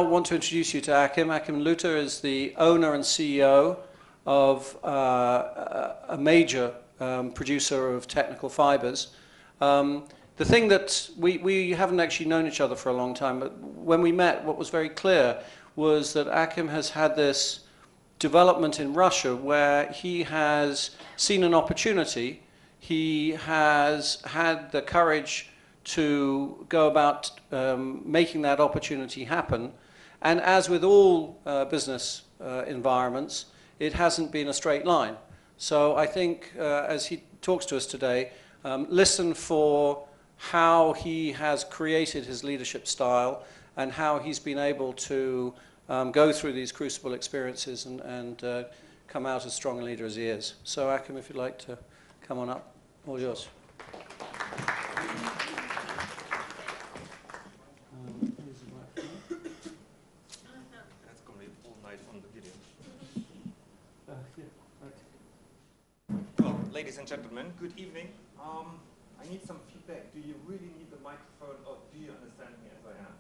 now want to introduce you to Achim. Achim Lutter is the owner and CEO of a major producer of technical fibers. The thing that we haven't actually known each other for a long time, but when we met, what was very clear was that Achim has had this development in Russia where he has seen an opportunity. He has had the courage to go about making that opportunity happen. And as with all business environments, it hasn't been a straight line. So I think as he talks to us today, listen for how he has created his leadership style and how he's been able to go through these crucible experiences and come out as strong a leader as he is. So Achim, if you'd like to come on up, all yours. That's going to be all night on the video. Well, ladies and gentlemen, good evening. I need some feedback. Do you really need the microphone, or do you understand me as I am?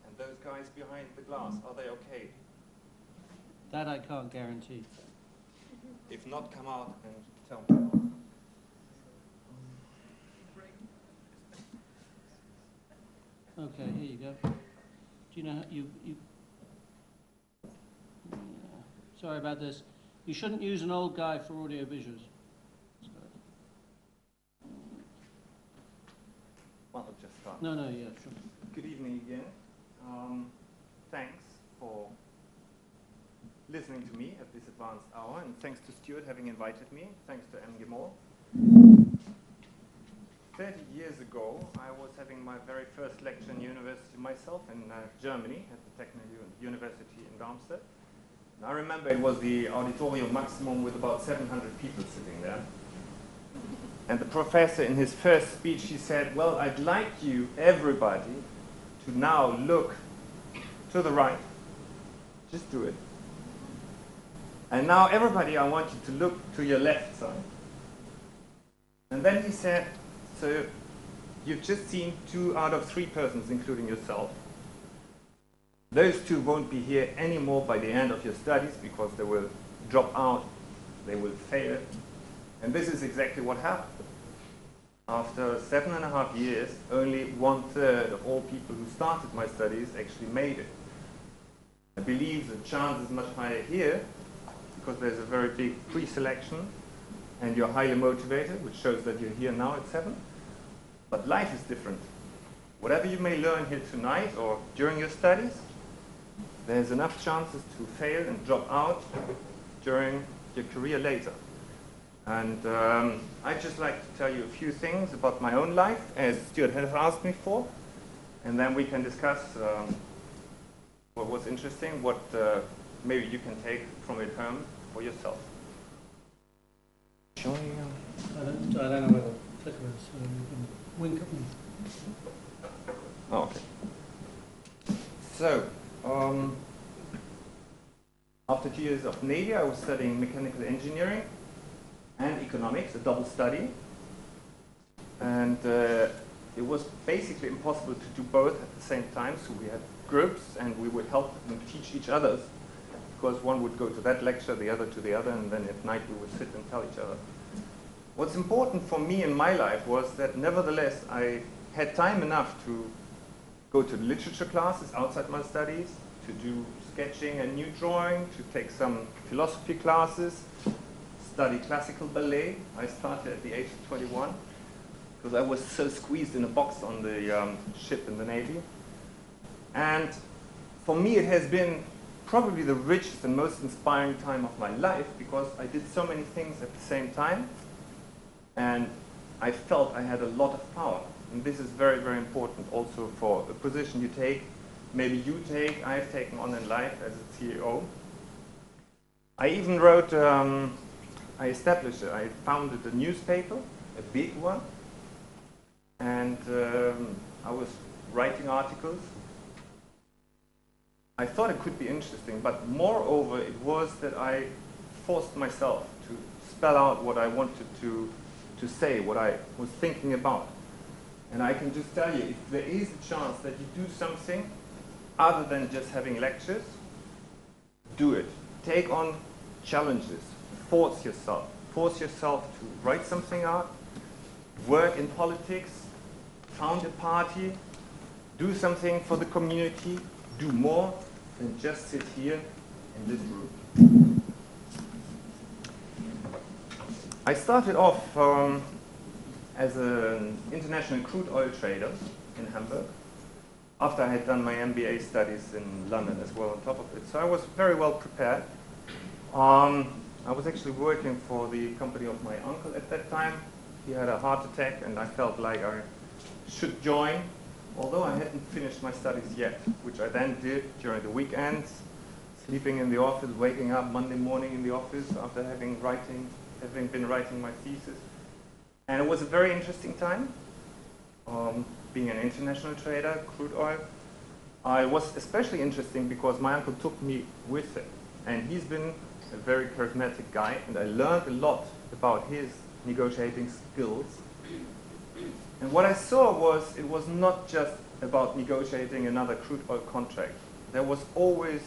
And those guys behind the glass, are they okay? That I can't guarantee. If not, come out and tell me. Okay, here you go. Do you know, sorry about this. You shouldn't use an old guy for audio visuals. Well, I'll just start. No, yeah, sure. Good evening again. Thanks for listening to me at this advanced hour, and thanks to Stuart having invited me. Thanks to MGIMO. 30 years ago, I was having my very first lecture in university myself in Germany at the Technical University in Darmstadt. And I remember it was the auditorium maximum with about 700 people sitting there. And the professor, in his first speech, he said, well, I'd like you, everybody, to now look to the right. Just do it. And now, everybody, I want you to look to your left side. And then he said, so you've just seen 2 out of 3 persons, including yourself. Those 2 won't be here anymore by the end of your studies because they will drop out, they will fail. And this is exactly what happened. After 7.5 years, only 1/3 of all people who started my studies actually made it. I believe the chance is much higher here because there's a very big pre-selection and you're highly motivated, which shows that you're here now at 7. But life is different. Whatever you may learn here tonight or during your studies, there's enough chances to fail and drop out during your career later. And I'd just like to tell you a few things about my own life, as Stuart has asked me for, and then we can discuss what was interesting, what maybe you can take from it home for yourself. Showing you. I don't know where the clicker is, so you can wink at me. Oh, okay. So, after 2 years of Navy, I was studying mechanical engineering and economics, a double study. And it was basically impossible to do both at the same time, so we had groups and we would help and teach each other, because one would go to that lecture, the other to the other, and then at night we would sit and tell each other. What's important for me in my life was that nevertheless I had time enough to go to literature classes outside my studies, to do sketching and new drawing, to take some philosophy classes, study classical ballet. I started at the age of 21 because I was so squeezed in a box on the ship in the Navy. And for me it has been probably the richest and most inspiring time of my life because I did so many things at the same time and I felt I had a lot of power. And this is very, very important also for a position you take, maybe you take, I've taken on in life as a CEO. I even wrote, I founded a newspaper, a big one, and I was writing articles. I thought it could be interesting, but moreover it was that I forced myself to spell out what I wanted to say, what I was thinking about. And I can just tell you, if there is a chance that you do something other than just having lectures, do it. Take on challenges. Force yourself. Force yourself to write something out, work in politics, found a party, do something for the community, do more than just sit here in this room. I started off as an international crude oil trader in Hamburg, after I had done my MBA studies in London as well on top of it. So I was very well prepared. I was actually working for the company of my uncle at that time. He had a heart attack and I felt like I should join, although I hadn't finished my studies yet, which I then did during the weekends, sleeping in the office, waking up Monday morning in the office after having been writing my thesis. And it was a very interesting time, being an international trader, crude oil. It was especially interesting because my uncle took me with him. And he's been a very charismatic guy, and I learned a lot about his negotiating skills. And what I saw was, it was not just about negotiating another crude oil contract. There was always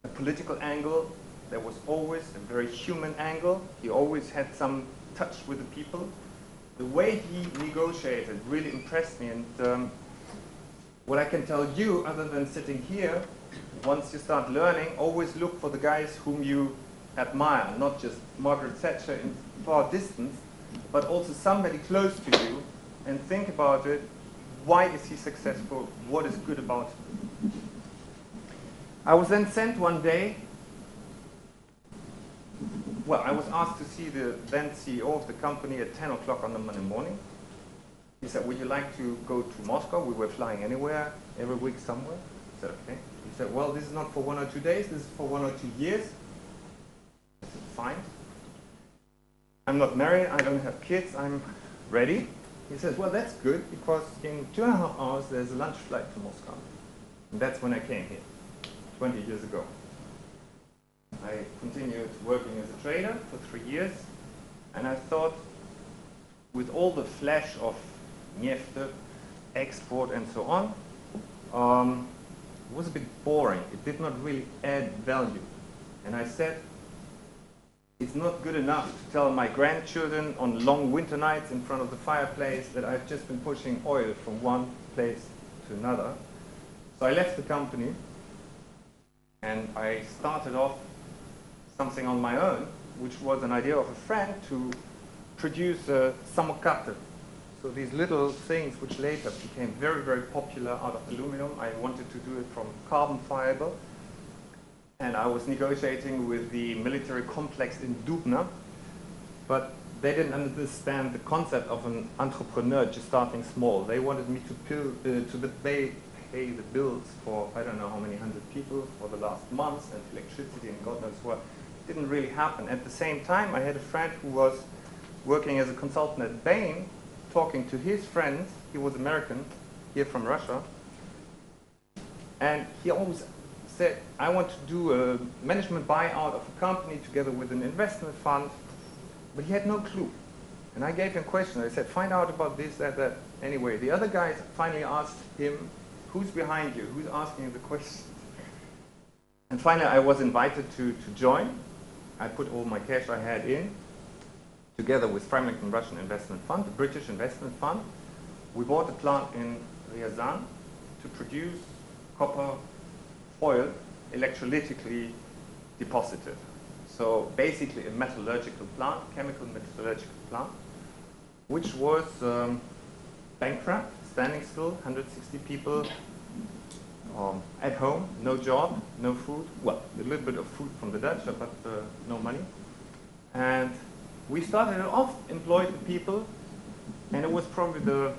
a political angle. There was always a very human angle. He always had some touch with the people. The way he negotiated really impressed me. And what I can tell you, other than sitting here, once you start learning, always look for the guys whom you admire, not just Margaret Thatcher in far distance, but also somebody close to you, and think about it. Why is he successful? What is good about him? I was then sent one day. Well, I was asked to see the then CEO of the company at 10 o'clock on the Monday morning. He said, would you like to go to Moscow? We were flying anywhere, every week somewhere. I said, okay. He said, well, this is not for 1 or 2 days, this is for 1 or 2 years. I said, fine. I'm not married, I don't have kids, I'm ready. He says, well, that's good, because in 2.5 hours there's a lunch flight to Moscow. And that's when I came here, 20 years ago. I continued working as a trader for 3 years, and I thought, with all the flash of nefte, export, and so on, it was a bit boring. It did not really add value. And I said, it's not good enough to tell my grandchildren on long winter nights in front of the fireplace that I've just been pushing oil from one place to another. So I left the company, and I started off something on my own, which was an idea of a friend to produce a samokate. So these little things which later became very, very popular out of aluminum. I wanted to do it from carbon fiber. And I was negotiating with the military complex in Dubna, but they didn't understand the concept of an entrepreneur just starting small. They wanted me to pay the bills for I don't know how many hundred people for the last months, and electricity and God knows what. It didn't really happen. At the same time, I had a friend who was working as a consultant at Bain, talking to his friends. He was American, here from Russia, and he always said, I want to do a management buyout of a company together with an investment fund, but he had no clue. And I gave him questions. I said, find out about this, that, that. Anyway, the other guys finally asked him, who's behind you? Who's asking you the questions? And finally, I was invited to join. I put all my cash I had in, together with Framingham Russian Investment Fund, the British investment fund. We bought a plant in Ryazan to produce copper foil electrolytically deposited. So basically a metallurgical plant, chemical metallurgical plant, which was bankrupt, standing still, 160 people at home, no job, no food. Well, a little bit of food from the Dutch, but no money. And we started it off, employed the people, and it was probably the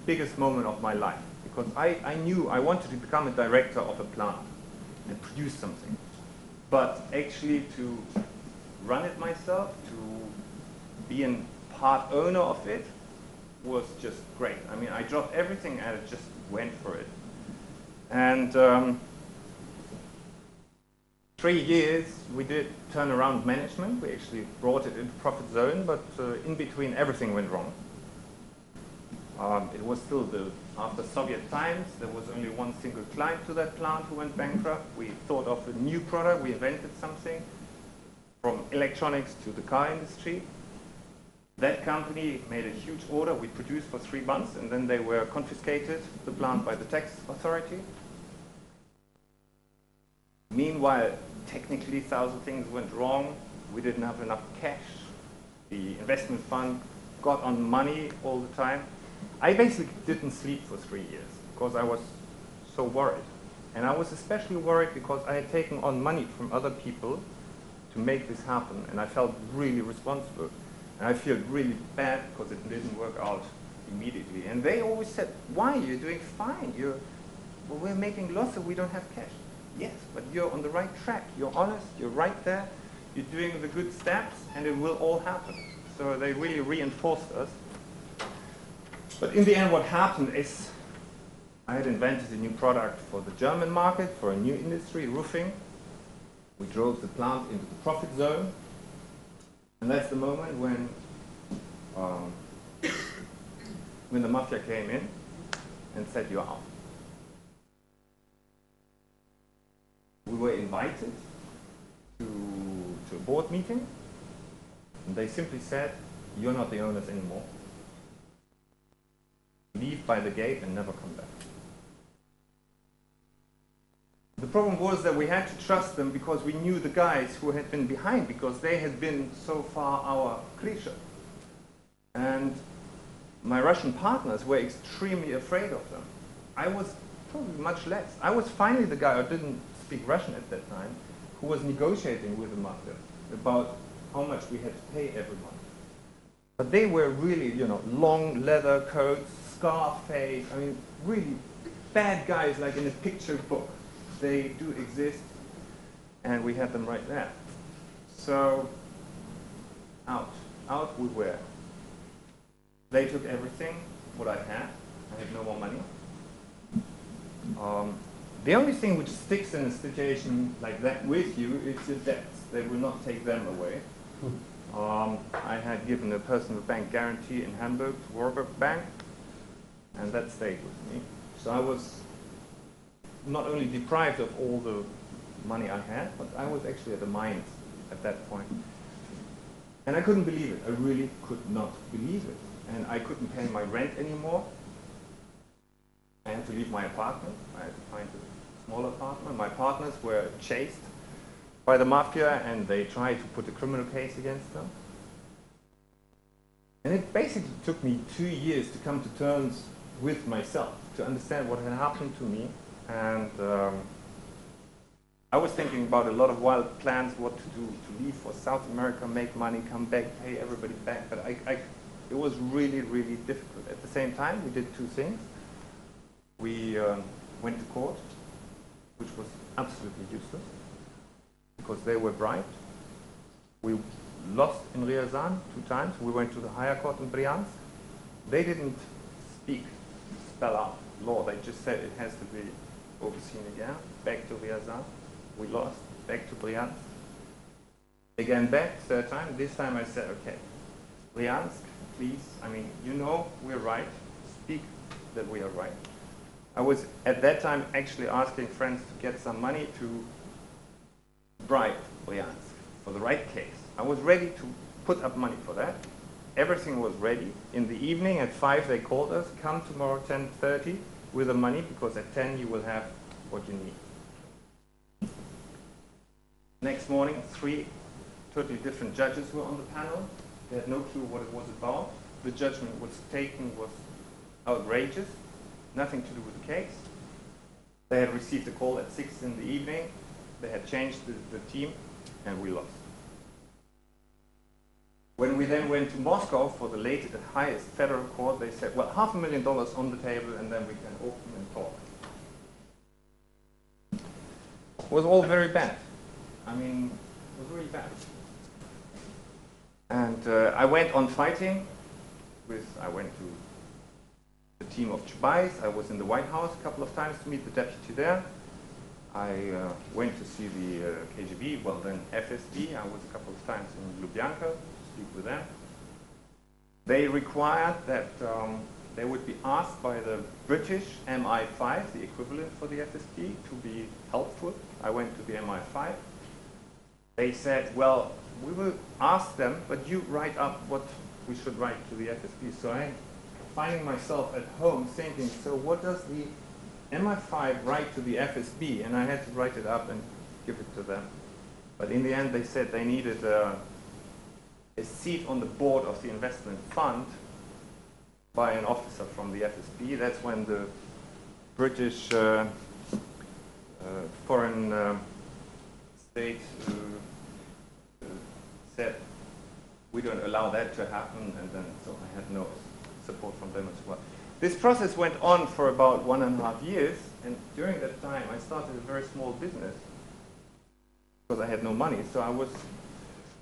biggest moment of my life, because I knew I wanted to become a director of a plant and produce something. But actually to run it myself, to be a part owner of it, was just great. I mean, I dropped everything and I just went for it. And 3 years we did turnaround management. We actually brought it into profit zone, but in between everything went wrong. It was still after Soviet times. There was only one single client to that plant who went bankrupt. We thought of a new product. We invented something from electronics to the car industry. That company made a huge order. We produced for 3 months, and then they were confiscated, the plant, by the tax authority. Meanwhile, technically, 1,000 things went wrong. We didn't have enough cash. The investment fund got on money all the time. I basically didn't sleep for 3 years because I was so worried. And I was especially worried because I had taken on money from other people to make this happen, and I felt really responsible. And I feel really bad because it didn't work out immediately. And they always said, why? You're doing fine. Well, we're making losses, we don't have cash. Yes, but you're on the right track. You're honest, you're right there. You're doing the good steps, and it will all happen. So they really reinforced us. But in the end, what happened is I had invented a new product for the German market, for a new industry, roofing. We drove the plant into the profit zone. And that's the moment when the mafia came in and said, you're out. We were invited to a board meeting, and they simply said, you're not the owners anymore. Leave by the gate and never come back. The problem was that we had to trust them because we knew the guys who had been behind, because they had been so far our creature. And my Russian partners were extremely afraid of them. I was probably much less. I was finally the guy who didn't speak Russian at that time, who was negotiating with the mafia about how much we had to pay every month. But they were really, long leather coats, scar face, I mean, really bad guys like in a picture book. They do exist, and we had them right there. So, out we were. They took everything, what I had. I had no more money. The only thing which sticks in a situation like that with you is your debts. They will not take them away. I had given a personal bank guarantee in Hamburg to Warburg Bank, and that stayed with me. So I was not only deprived of all the money I had, but I was actually at a minus at that point. And I couldn't believe it. I really could not believe it. And I couldn't pay my rent anymore. I had to leave my apartment. I had to find a small apartment. My partners were chased by the mafia, and they tried to put a criminal case against them. And it basically took me 2 years to come to terms with myself, to understand what had happened to me. And I was thinking about a lot of wild plans, what to do, to leave for South America, make money, come back, pay everybody back. But it was really, really difficult. At the same time, we did 2 things. We went to court, which was absolutely useless, because they were bribed. We lost in Ryazan 2 times. We went to the higher court in Bryansk. They didn't spell out law. They just said it has to be overseen again. Back to Ryazan. We lost. Back to Bryansk. Again back, 3rd time. This time I said, okay, Bryansk, please, we're right. Speak that we are right. I was at that time actually asking friends to get some money to bribe Bryansk for the right case. I was ready to put up money for that. Everything was ready. In the evening at 5 they called us, come tomorrow 10:30 with the money, because at 10 you will have what you need. Next morning, 3 totally different judges were on the panel. They had no clue what it was about. The judgment was taken was outrageous, nothing to do with the case. They had received a call at 6 in the evening. They had changed the team, and we lost. When we then went to Moscow for the highest federal court, they said, well, $500,000 on the table, and then we can open and talk. It was all very bad. I mean, it was really bad. And I went on fighting. I went to the team of Chubais. I was in the White House a couple of times to meet the deputy there. I went to see the KGB, well then FSB. I was a couple of times in Lubyanka to speak with them. They required that they would be asked by the British MI5, the equivalent for the FSB, to be helpful. I went to the MI5. They said, well, we will ask them, but you write up what we should write to the FSB. So I'm finding myself at home thinking, so what does the MI5 write to the FSB? And I had to write it up and give it to them. But in the end, they said they needed a seat on the board of the investment fund by an officer from the FSB. That's when the British foreign state said, we don't allow that to happen, and then so I had no support from them as well. This process went on for about 1.5 years, and during that time I started a very small business because I had no money. So I was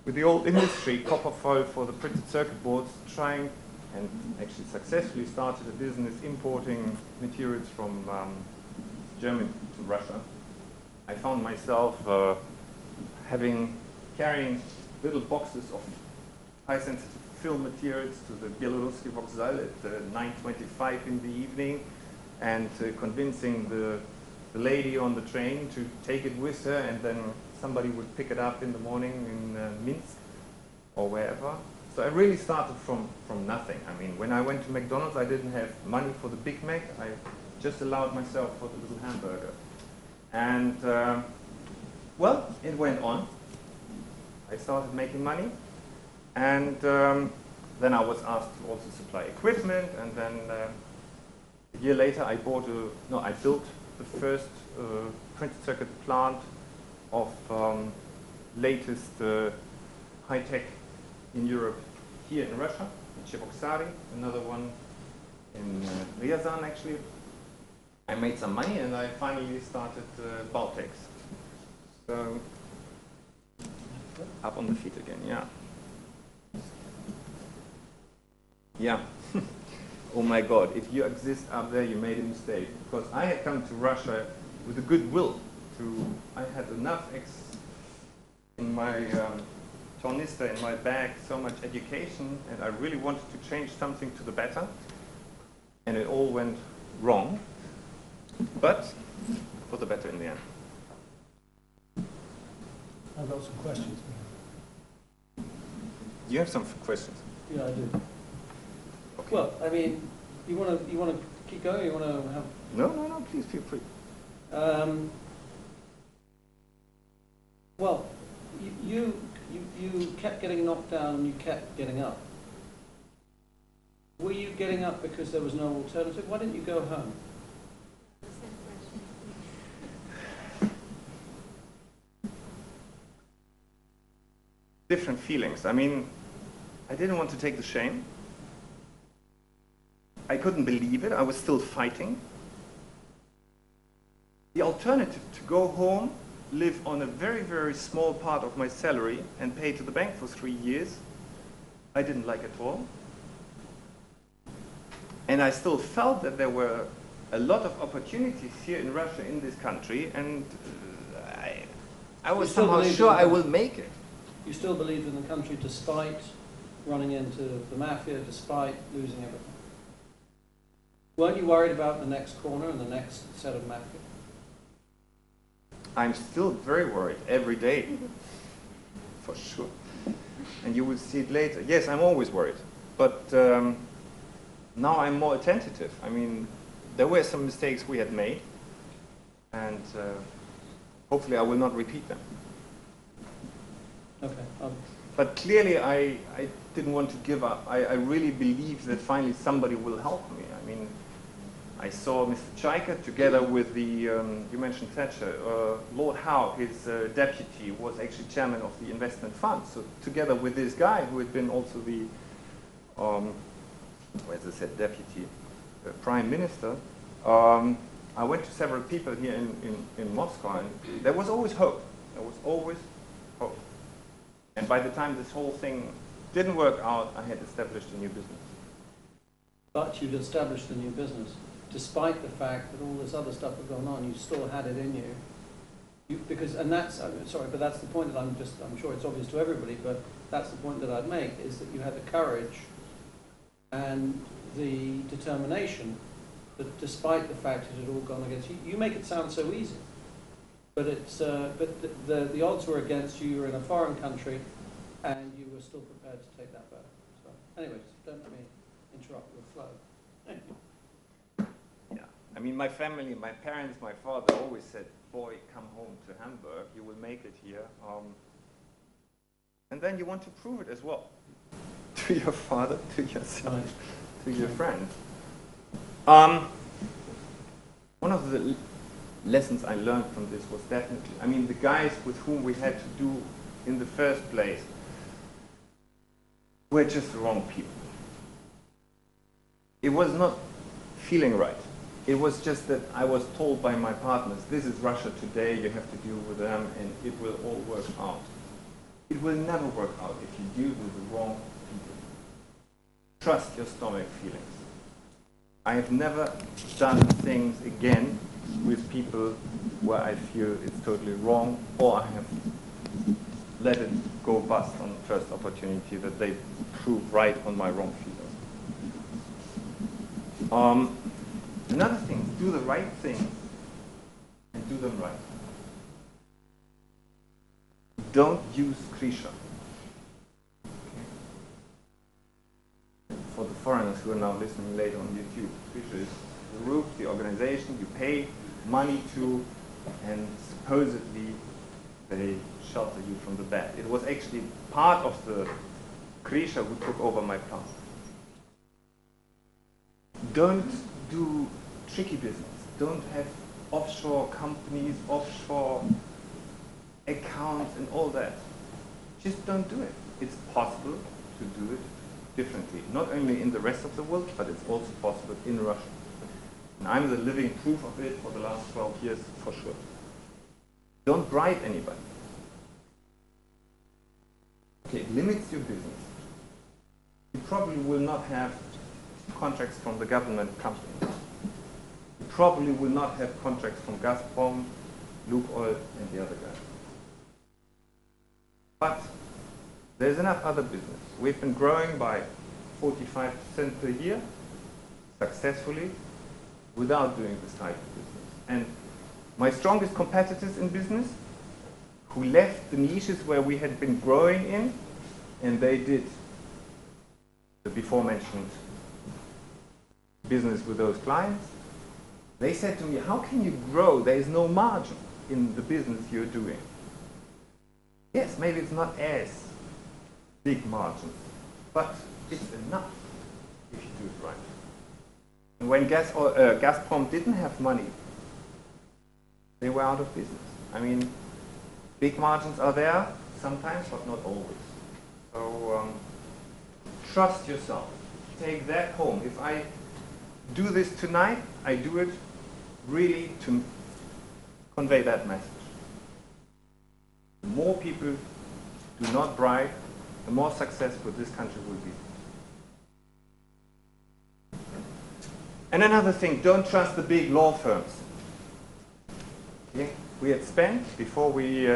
with the old industry, copper foil for the printed circuit boards, trying and actually successfully started a business importing materials from Germany to Russia. I found myself carrying little boxes of high-sensitive film materials to the Bieloruski Vokzal at 9:25 in the evening, and convincing the lady on the train to take it with her, and then somebody would pick it up in the morning in Minsk or wherever. So I really started from nothing. I mean, when I went to McDonald's, I didn't have money for the Big Mac. I just allowed myself for the little hamburger. And, well, it went on. I started making money. And then I was asked to also supply equipment. And then a year later, I built the first printed circuit plant of latest high-tech in Europe here in Russia, in Cheboksary, another one in Ryazan actually. I made some money and I finally started BauTex. So, up on the feet again, yeah. Yeah. Oh my God, if you exist up there, you made a mistake. Because I had come to Russia with a good will. I had enough in my tornister, in my bag, so much education, and I really wanted to change something to the better. And it all went wrong, but for the better in the end. I've got some questions. You have some questions? Yeah, I do. Okay. Well, I mean, you want to keep going? You want to have? No, please feel free. Well, you kept getting knocked down and you kept getting up. Were you getting up because there was no alternative? Why didn't you go home? Different feelings. I mean, I didn't want to take the shame. I couldn't believe it. I was still fighting. The alternative to go home, live on a very, very small part of my salary and pay to the bank for 3 years, I didn't like at all. And I still felt that there were a lot of opportunities here in Russia, in this country, and I was somehow sure I will make it. You still believed in the country despite running into the mafia, despite losing everything? Weren't you worried about the next corner and the next set of mafia? I'm still very worried every day, for sure. And you will see it later. Yes, I'm always worried. But now I'm more attentive. I mean, there were some mistakes we had made, and hopefully I will not repeat them. Okay. But clearly I didn't want to give up. I really believed that finally somebody will help me. I mean, I saw Mr. Chaika together with the, you mentioned Thatcher, Lord Howe, his deputy, was actually chairman of the investment fund. So together with this guy who had been also the, as I said, deputy prime minister, I went to several people here in Moscow, and there was always hope. There was always hope. And by the time this whole thing didn't work out, I had established a new business. But you'd established a new business. Despite the fact that all this other stuff had gone on, you still had it in you. And that's, I'm sorry, but that's the point that I'm sure it's obvious to everybody, but that's the point that I'd make, is that you had the courage and the determination that despite the fact it had all gone against you, you make it sound so easy. But it's the odds were against you. You were in a foreign country, and you were still prepared to take that bet. So, anyways, don't let me interrupt your flow. Yeah, I mean, my family, my parents, my father always said, "Boy, come home to Hamburg. You will make it here." And then you want to prove it as well to your father, to yourself, Right. to your friends. One of the lessons I learned from this was definitely, I mean, the guys with whom we had to do in the first place were just the wrong people. It was not feeling right. It was just that I was told by my partners, this is Russia today, you have to deal with them, and it will all work out. It will never work out if you deal with the wrong people. Trust your stomach feelings. I have never done things again with people where I feel it's totally wrong, or I have let it go bust on the first opportunity that they prove right on my wrong feelings. Another thing, do the right things and do them right. Don't use cliché. For the foreigners who are now listening later on YouTube, cliché is the group, the organization you pay money to, and supposedly they shelter you from the bad. It was actually part of the cliché who took over my plant. Don't do tricky business. Don't have offshore companies, offshore accounts and all that. Just don't do it. It's possible to do it differently. Not only in the rest of the world, but it's also possible in Russia. And I'm the living proof of it for the last 12 years, for sure. Don't bribe anybody. Okay, it limits your business. You probably will not have contracts from the government companies. You probably will not have contracts from Gazprom, Lukoil, and the other guys. But there's enough other business. We've been growing by 45% per year, successfully, without doing this type of business. And my strongest competitors in business, who left the niches where we had been growing in, and they did the before mentioned business with those clients, they said to me, how can you grow? There is no margin in the business you're doing. Yes, maybe it's not as big margins, but it's enough if you do it right. And when Gazprom didn't have money, they were out of business. I mean, big margins are there sometimes, but not always. So trust yourself. Take that home. If I do this tonight, I do it really to convey that message. The more people do not bribe, the more successful this country will be. And another thing, don't trust the big law firms. Okay? We had spent, before we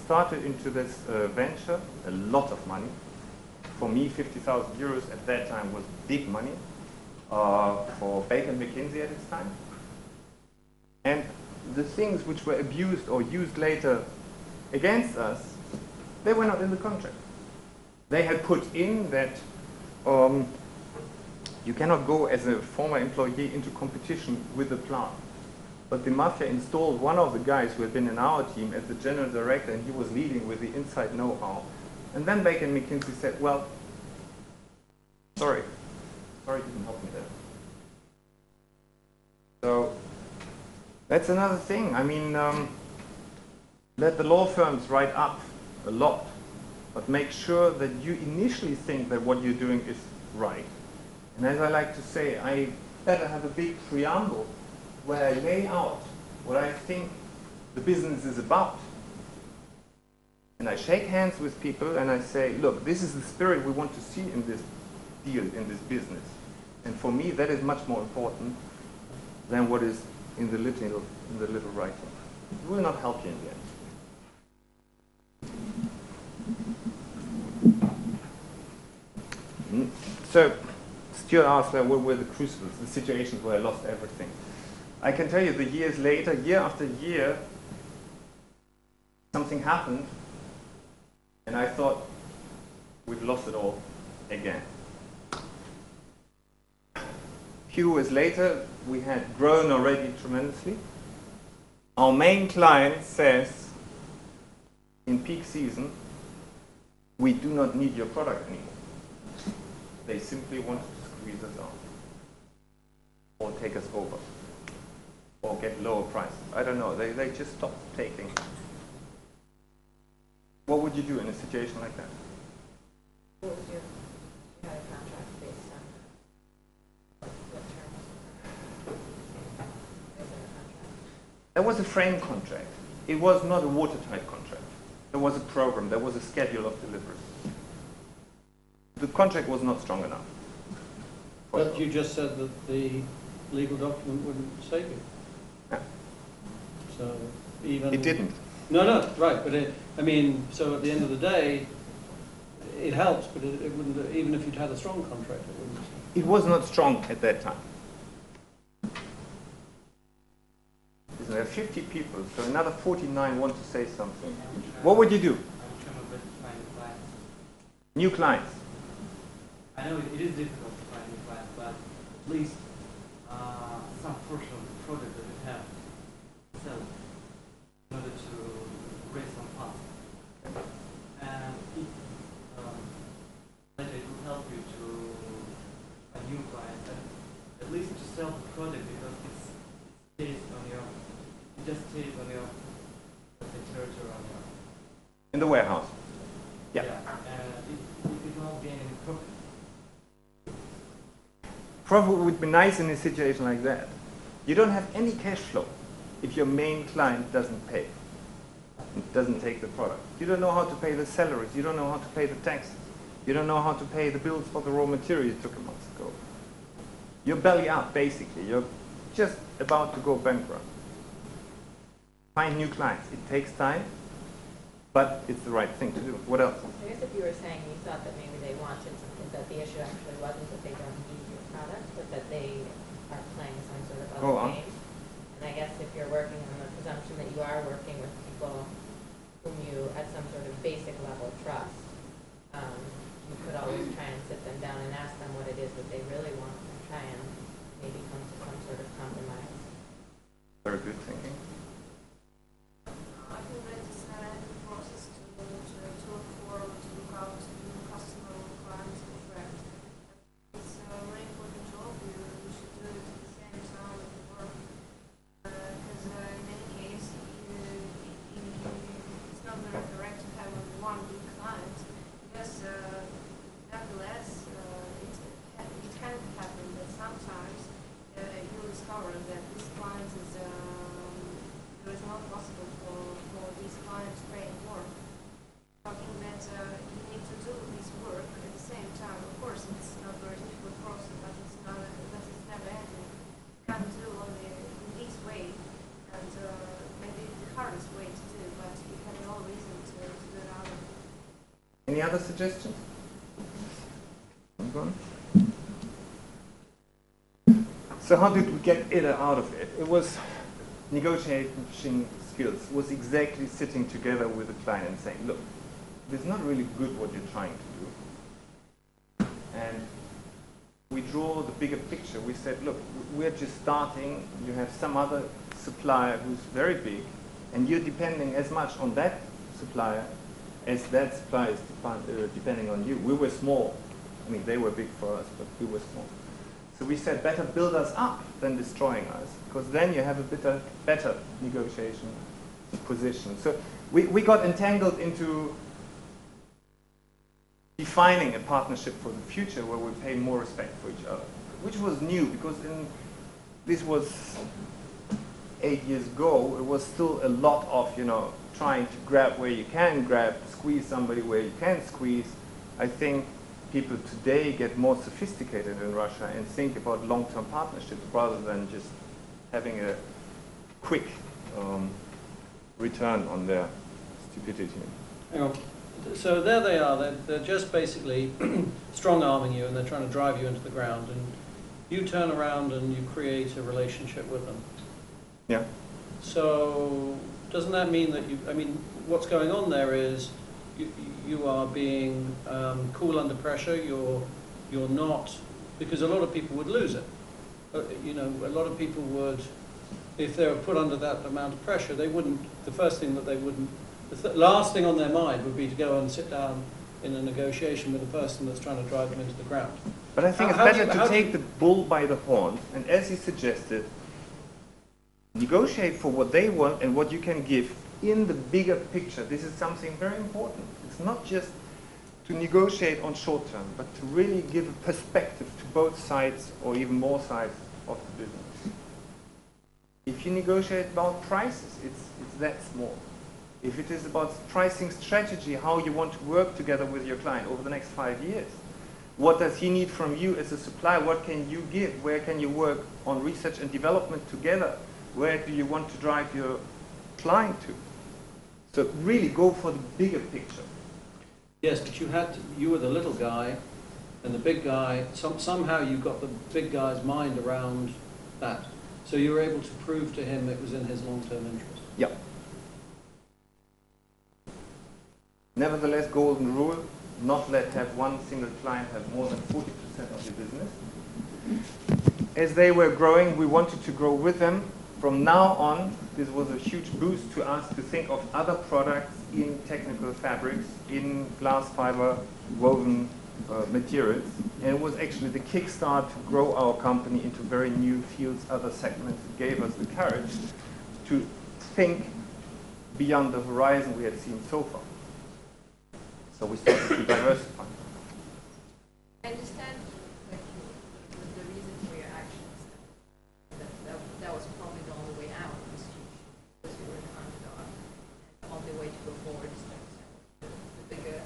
started into this venture, a lot of money. For me, 50,000 euros at that time was big money. For Baker McKinsey at its time. And the things which were abused or used later against us, they were not in the contract. They had put in that you cannot go as a former employee into competition with the plant. But the mafia installed one of the guys who had been in our team as the general director, and he was leading with the inside know-how. And then Baker McKinsey said, well, sorry, you didn't help me there. So that's another thing. I mean, let the law firms write up a lot, but make sure that you initially think that what you're doing is right. And as I like to say, I better have a big preamble where I lay out what I think the business is about. And I shake hands with people and I say, look, this is the spirit we want to see in this deal, in this business. And for me, that is much more important than what is in the little writing. It will not help you in the end. So, Stuart Arthur were the crucibles, the situations where I lost everything. I can tell you the years later, year after year, something happened, and I thought, we've lost it all again. A few years later, we had grown already tremendously. Our main client says, in peak season, we do not need your product anymore. They simply wanted to squeeze us out, or take us over, or get lower prices. I don't know, they just stopped taking. What would you do in a situation like that? What was you had a contract based on what terms? Was there a contract? There was a frame contract. It was not a watertight contract. There was a program, there was a schedule of delivery. The contract was not strong enough. But you just said that the legal document wouldn't save you. Yeah. So even... It didn't. No, right, but I mean, so at the end of the day, it helps, but it wouldn't, even if you'd had a strong contract, it wouldn't. It was not strong at that time. There are 50 people, so another 49 want to say something. What would you do? New clients. I know it is difficult to find new clients, but at least some portion of the product that we have sell in order to raise some funds. And if later it will help you to find new clients, and at least to sell the product because it stays on your, it just stays on your territory on your. In the warehouse. Yeah. It won't gain any profit. Profit would be nice in a situation like that. You don't have any cash flow if your main client doesn't pay, doesn't take the product. You don't know how to pay the salaries. You don't know how to pay the taxes. You don't know how to pay the bills for the raw material you took a month ago. You're belly up, basically. You're just about to go bankrupt. Find new clients. It takes time, but it's the right thing to do. What else? I guess if you were saying you thought that maybe they wanted something, that the issue actually wasn't that they don't need your product, but that they are playing some sort of other game. And I guess if you're working on the presumption that you are working with people whom you, at some sort of basic level, trust, you could always try and sit them down and ask them what it is that they really want and try and maybe come to some sort of compromise. Very good thinking. I think that is the process to look for, to look out to customer requirements contract. It's a very important job. You should do it at the same time at work. Because in any case, it's not very correct to have one big client. Because nevertheless, it can happen that sometimes you'll discover that this client is it is not possible for these clients to pay more. Talking that you need to do this work at the same time. Of course, it's not a very difficult process, but it's not. That is never ending. You can do only in this way, and maybe the hardest way to do, but you have no reason to do it other. Any other suggestions? So how did we get it out of it? It was negotiating skills, was exactly sitting together with the client and saying, look, this is not really good what you're trying to do. And we draw the bigger picture. We said, look, we're just starting. You have some other supplier who's very big, and you're depending as much on that supplier as that supplier is depending on you. We were small. I mean, they were big for us, but we were small. So we said, better build us up than destroying us, because then you have a better negotiation position. So we got entangled into defining a partnership for the future where we pay more respect for each other, which was new, because this was 8 years ago. It was still a lot of, trying to grab where you can grab, squeeze somebody where you can squeeze. I think people today get more sophisticated in Russia and think about long-term partnerships rather than just having a quick return on their stupidity. Hang on. So there they are. They're just basically strong-arming you, and they're trying to drive you into the ground. And you turn around and you create a relationship with them. Yeah. So doesn't that mean that you? I mean, what's going on there is you are being cool under pressure. You're not, because a lot of people would lose it. You know, a lot of people would, if they were put under that amount of pressure, they wouldn't. The first thing that they wouldn't. The last thing on their mind would be to go and sit down in a negotiation with a person that's trying to drive them into the ground. But I think it's better to take the bull by the horns, and as you suggested, negotiate for what they want and what you can give in the bigger picture. This is something very important. It's not just to negotiate on short term, but to really give a perspective to both sides or even more sides of the business. If you negotiate about prices, it's that small. If it is about pricing strategy, how you want to work together with your client over the next 5 years, what does he need from you as a supplier? What can you give? Where can you work on research and development together? Where do you want to drive your client to? So really go for the bigger picture. Yes, but you were the little guy, and the big guy, somehow you got the big guy's mind around that. So you were able to prove to him it was in his long-term interest. Yeah. Nevertheless, golden rule, not let have one single client have more than 40% of your business. As they were growing, we wanted to grow with them. From now on, this was a huge boost to us to think of other products in technical fabrics, in glass fiber woven materials. And it was actually the kickstart to grow our company into very new fields, other segments. It gave us the courage to think beyond the horizon we had seen so far. So we started to diversify. I understand the reason for your actions. That was probably the only way out because you were an underdog. And the only way to go forward is to understand the bigger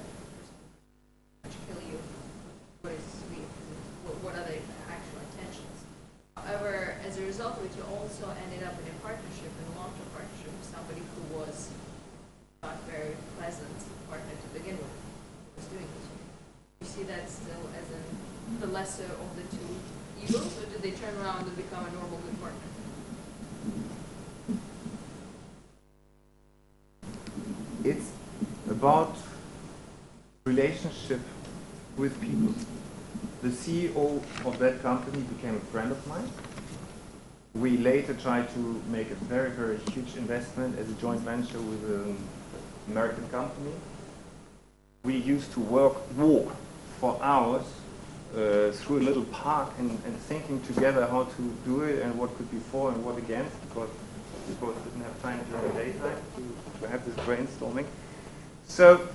person kill you. What is sweet? What are the actual intentions? However, as a result of it, you also ended up in a partnership, in a long-term partnership with somebody who was not very pleasant partner to begin with. Doing this. You see that still as the lesser of the two evils, or did they turn around and become a normal good partner? It's about relationship with people. The CEO of that company became a friend of mine. We later tried to make a very, very huge investment as a joint venture with an American company. We used to walk for hours through a little park and thinking together how to do it and what could be for and what against, because we both didn't have time during the daytime to have this brainstorming. So,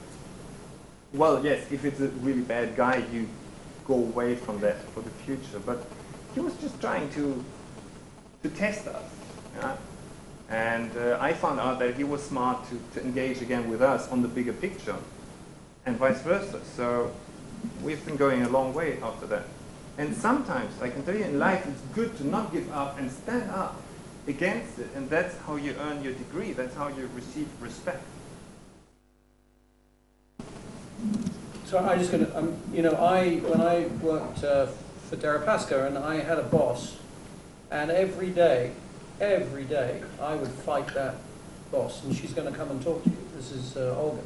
well, yes, if it's a really bad guy, you go away from that for the future. But he was just trying to test us. Yeah? And I found out that he was smart to engage again with us on the bigger picture. And vice versa. So we've been going a long way after that. And sometimes, I can tell you, in life it's good to not give up and stand up against it. And that's how you earn your degree. That's how you receive respect. So I just going to, you know, when I worked for Deripaska, and I had a boss, and every day, I would fight that boss, and she's going to come and talk to you. This is Olga.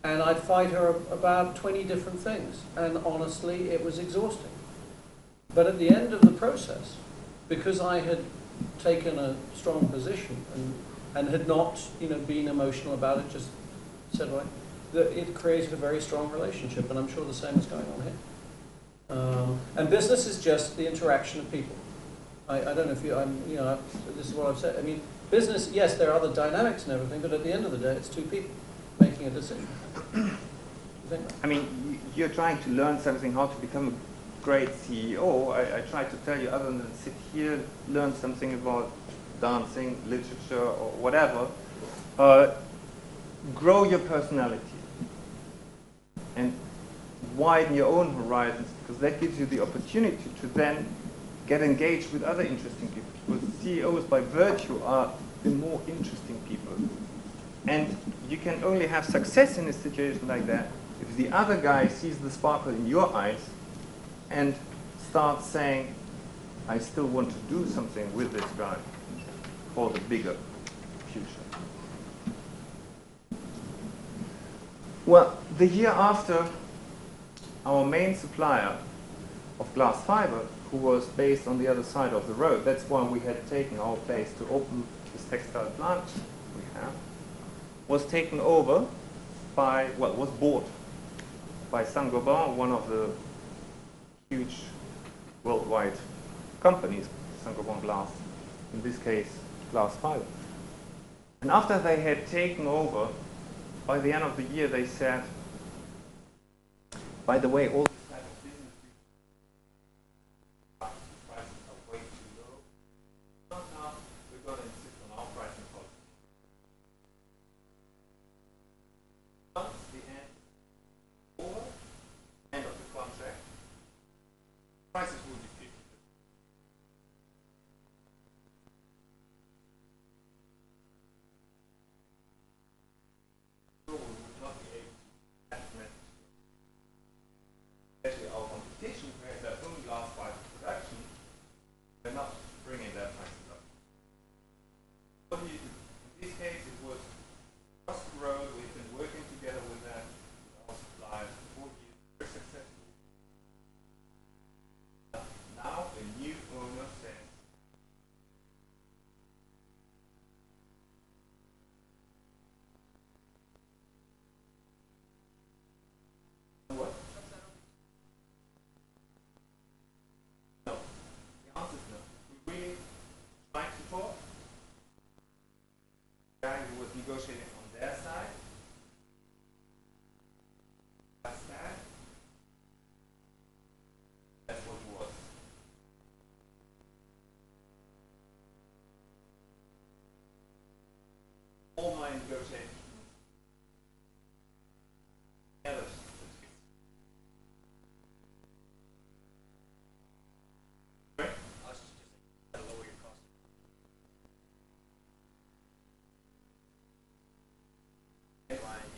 And I'd fight her about 20 different things. And honestly, it was exhausting. But at the end of the process, because I had taken a strong position and had not, you know, been emotional about it, just said, right, that it created a very strong relationship. And I'm sure the same is going on here. And business is just the interaction of people. I don't know if you, you know, this is what I've said. I mean, business, yes, there are other dynamics and everything, but at the end of the day, it's two people making a decision. I mean, you're trying to learn something, how to become a great CEO. I try to tell you, other than sit here, learn something about dancing, literature, or whatever. Grow your personality and widen your own horizons, because that gives you the opportunity to then get engaged with other interesting people. Because CEOs, by virtue, are the more interesting people. And you can only have success in a situation like that if the other guy sees the sparkle in your eyes and starts saying, I still want to do something with this guy for the bigger future. Well, the year after, our main supplier of glass fiber, who was based on the other side of the road, that's why we had taken our place to open this textile plant we have, was taken over by, well, was bought by Saint-Gobain, one of the huge worldwide companies, Saint-Gobain Glass, in this case, glass fiber. And after they had taken over, by the end of the year, they said, by the way, all this type of business prices are way too low. Now we're going to insist on our pricing policy. Once the end over, end of the contract, prices will be 50%. So we would not be able to estimate, especially our competition, who has their own glass fiber production, they're not bringing their prices up. What do you do? In this case, it was across the road. We've been working together with them, with our suppliers, for 4 years, very successful. Now a new owner says, what? No. The answer is no. We really tried to talk. The guy who was negotiating on their side, that's that. That's what it was. All my negotiations. Others. Right? Lower your cost.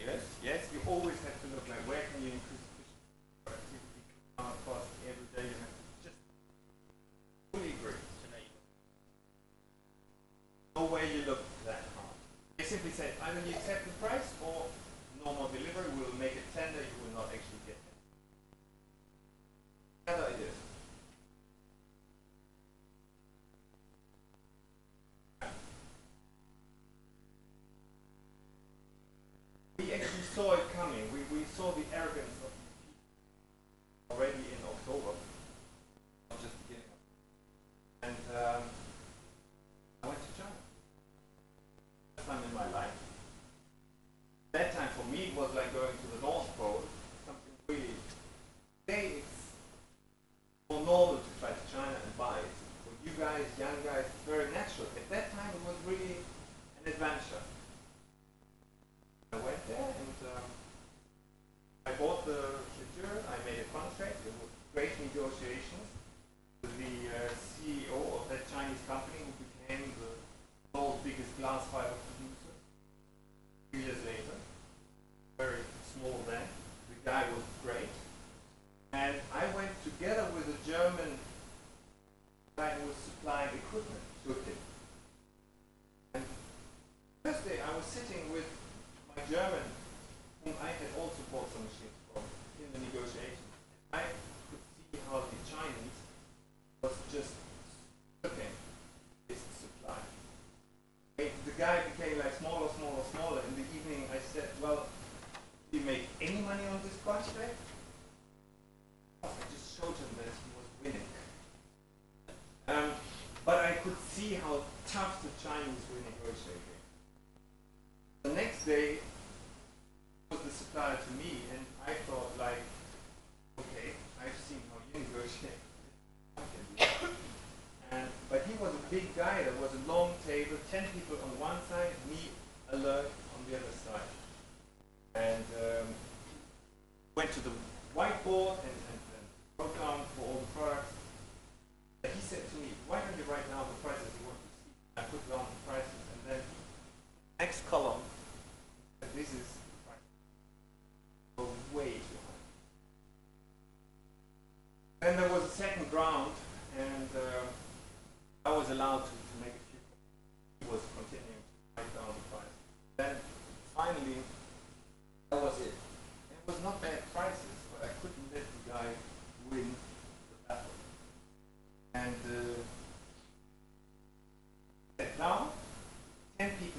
Yes, yes, you always have to look like where can you increase efficiency, productivity, cost every day. You have to just fully agree. No way you look that hard. They simply say either you accept the price or no more delivery. We will make it tender. You will not actually get it. Other ideas. We actually saw it coming. We saw the arrogance of people already in October, not just beginning of. And I went to China. First time in my life. That time for me it was like going to the North Pole, something really. Today it's more normal to fly to China and buy it. For you guys, young guys, it's very natural. At that time it was really an adventure. I went there and I bought the material, I made a contract, it was great negotiations with the CEO of that Chinese company who became the world's biggest glass fiber producer 2 years later. Very small then. The guy was great. And I went together with a German guy who was supplying equipment to him. And first day I was sitting with my German, whom I had also bought some machines from, in the negotiation. I could see how the Chinese was just stripping his supply. The guy became like smaller, smaller, smaller. In the evening I said, well, do you make any money on this contract? I just showed him that he was winning. But I could see how tough the Chinese were negotiating. The next day was the supplier to me, and I thought like, okay, I've seen how you negotiate. I can do that. But he was a big guy. There was a long table, 10 people on one side, me alone on the other side. And went to the whiteboard and wrote down for all the products. And he said to me, why don't you write down the prices you want to see? I put down the prices, and then next column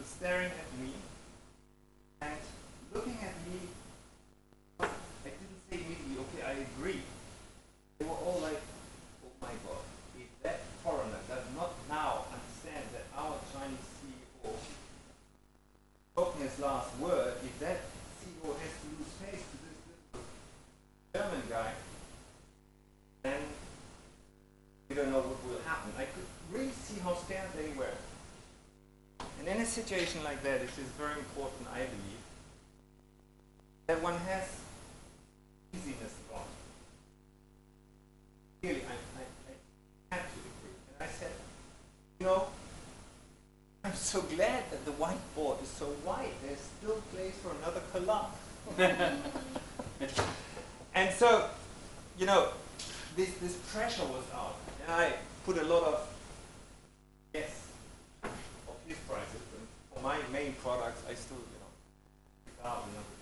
people staring at me and looking at me. I didn't say immediately, okay, I agree. They were all like, oh my God, if that foreigner does not now understand that our Chinese CEO spoken his last word, if that CEO has to lose face to this little German guy, then we don't know what will happen. I could really see how scared they were. And in a situation like that, it is very important, I believe, that one has easiness about it. Really, I had to agree. And I said, you know, I'm so glad that the whiteboard is so wide. There's still place for another color. And so, you know, this pressure was out. And I put a lot of yes of his prices. And for my main products, I still, you know, 3,000 under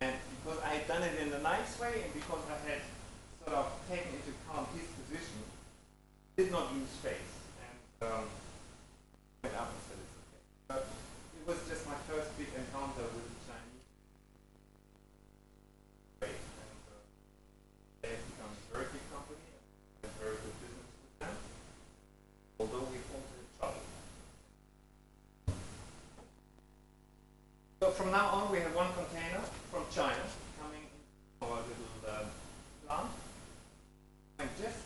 20. And because I had done it in a nice way, and because I had sort of taken into account his position, did not lose face. And went up and said it's okay. But it was just my first big encounter with the Chinese. And they have become a very big company and a very good business with them, although we've also had trouble. So from now on, we have one container from China coming into our little plant. I'm just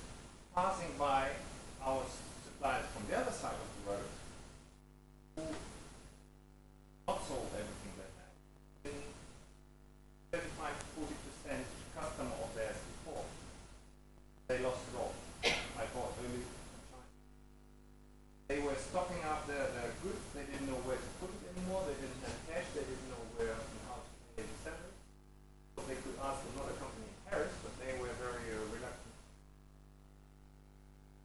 passing by our suppliers from the other side of the road who not sold everything they had. In 35–40% customer of theirs before. They lost it all. I bought early from China. They were stocking up their goods. They didn't know where to put it anymore. They didn't have cash. They didn't know where and how to pay the salaries. So they could ask another company in Paris, but they were very reluctant.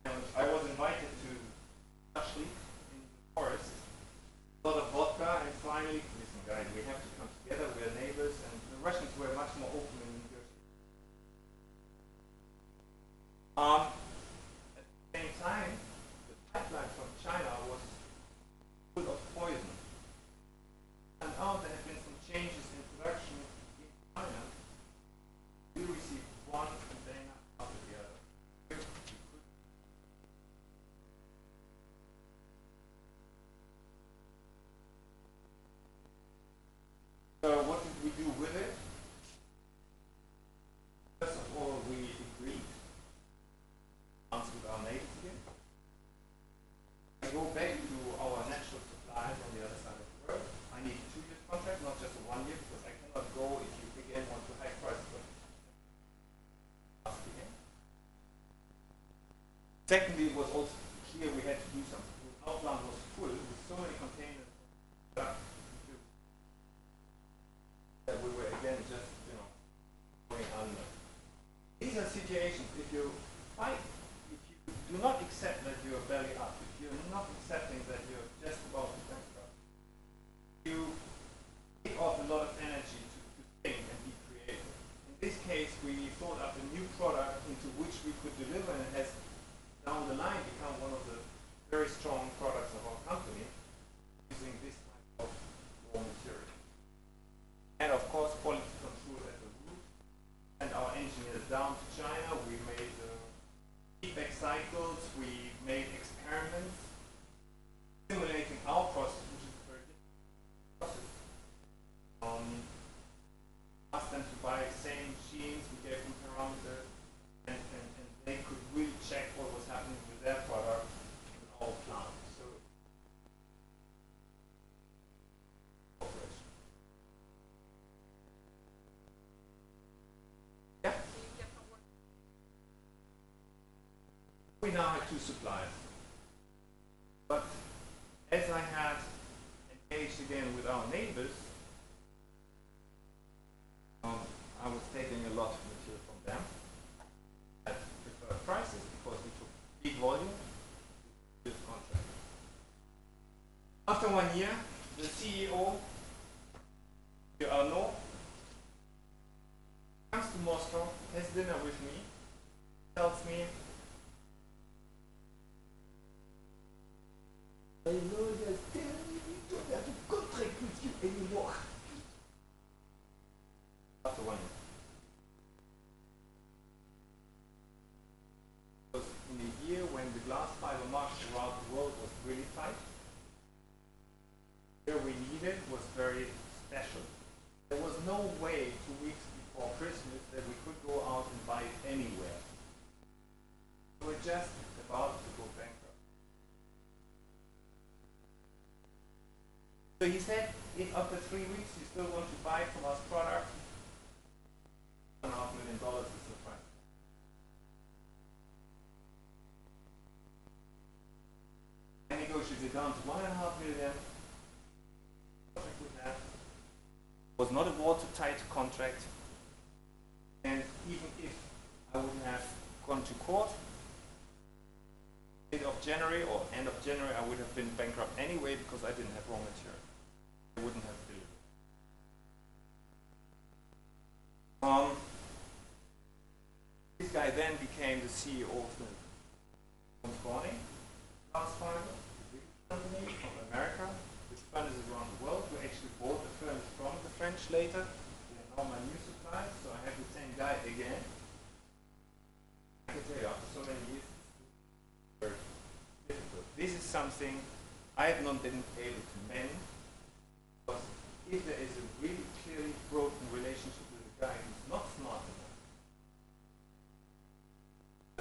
And I was invited to Ashley in the forest. A lot of vodka, and finally, listen guys, we have to come together, we're neighbors, and the Russians were much more open in negotiating. At the same time, the pipeline from China was full of poison. And out there have been some changes in production in China. We received one container after the other. So what did we do with it? First of all, we agreed with our neighbors again. I go back to our natural suppliers on the other side of the road. I need a 2-year contract, not just a 1 year, because I cannot go if you again want to hike prices. Ask again. Secondly, it was also clear we had to do something. Our plant was full with so many containers that we were again just, you know, going under. These are situations, if you fight, if you do not accept that you're belly up, if you're not accepting that you're just about to bankrupt, you take off a lot of energy to think and be creative. In this case, we thought up a new product into which we could deliver, and it has down the line become one of the very strong products of our company, using this type of raw material. And of course, quality control at the root. And our engineers down to China, we made feedback cycles, we made experiments, simulating our process, which is a very different process. Asked them to buy the same machines, we gave them parameters, and they could really check what was happening with their product in our plant. So, yeah. We now have 2 suppliers. But as I had engaged again with our neighbors, I was taking a lot of material from them at preferred prices because we took big volume with contract. After 1 year, the CEO, Arnaud, comes to Moscow, has dinner with me, tells me, My lawyer is telling me we don't have a contract with you anymore. After 1 year. Because in a year when the glass fiber market around the world was really tight, what we needed was very special. There was no way 2 weeks before Christmas that we could go out and buy it anywhere. We were just about to go bankrupt. So he said, if after 3 weeks you still want to buy from us product, $1.5 million is the price. I negotiated it down to $1.5 million. The contract we had was not a watertight contract, and even if I wouldn't have gone to court, mid of January or end of January, I would have been bankrupt anyway because I didn't have raw material. I wouldn't have delivered. This guy then became the CEO of the Corning glass fiber, a big company from America, with furnaces around the world. We actually bought the furnace from the French later. They are now my new supplier, so I have the same guy again. I can tell you, after so many years, it's very difficult. This is something I have not been able to mend, because if there is a really clearly broken relationship with a guy who's not smart enough,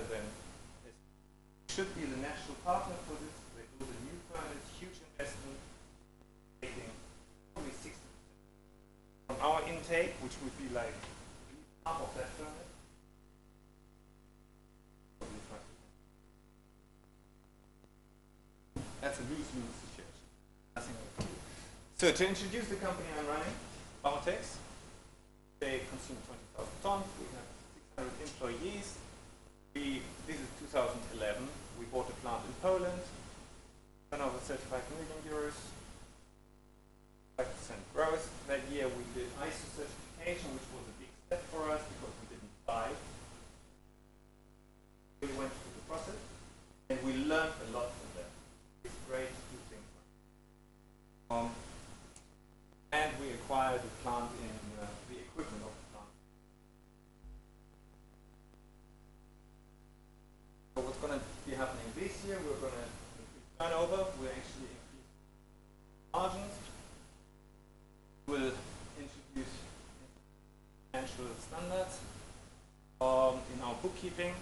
then it should be the national partner for this. They do the new furnace, huge investment, taking probably 60% from our intake, which would be like half of that furnace. That's a lose-lose situation. Nothing we can do. So to introduce the company I'm running, BauTex, they consume 20,000 tons. We have 600 employees. This is 2011. We bought a plant in Poland, turnover 35 million euros, 5% growth. That year we did ISO certification, which was a big step for us because we didn't buy. We went through the process and we learned a lot from that. It's great to do things like that. And we acquired a plant in the equipment of the plant. So what's going to be happening this year? We're going to increase turnover. We're actually increasing margins. We'll introduce financial standards in our bookkeeping.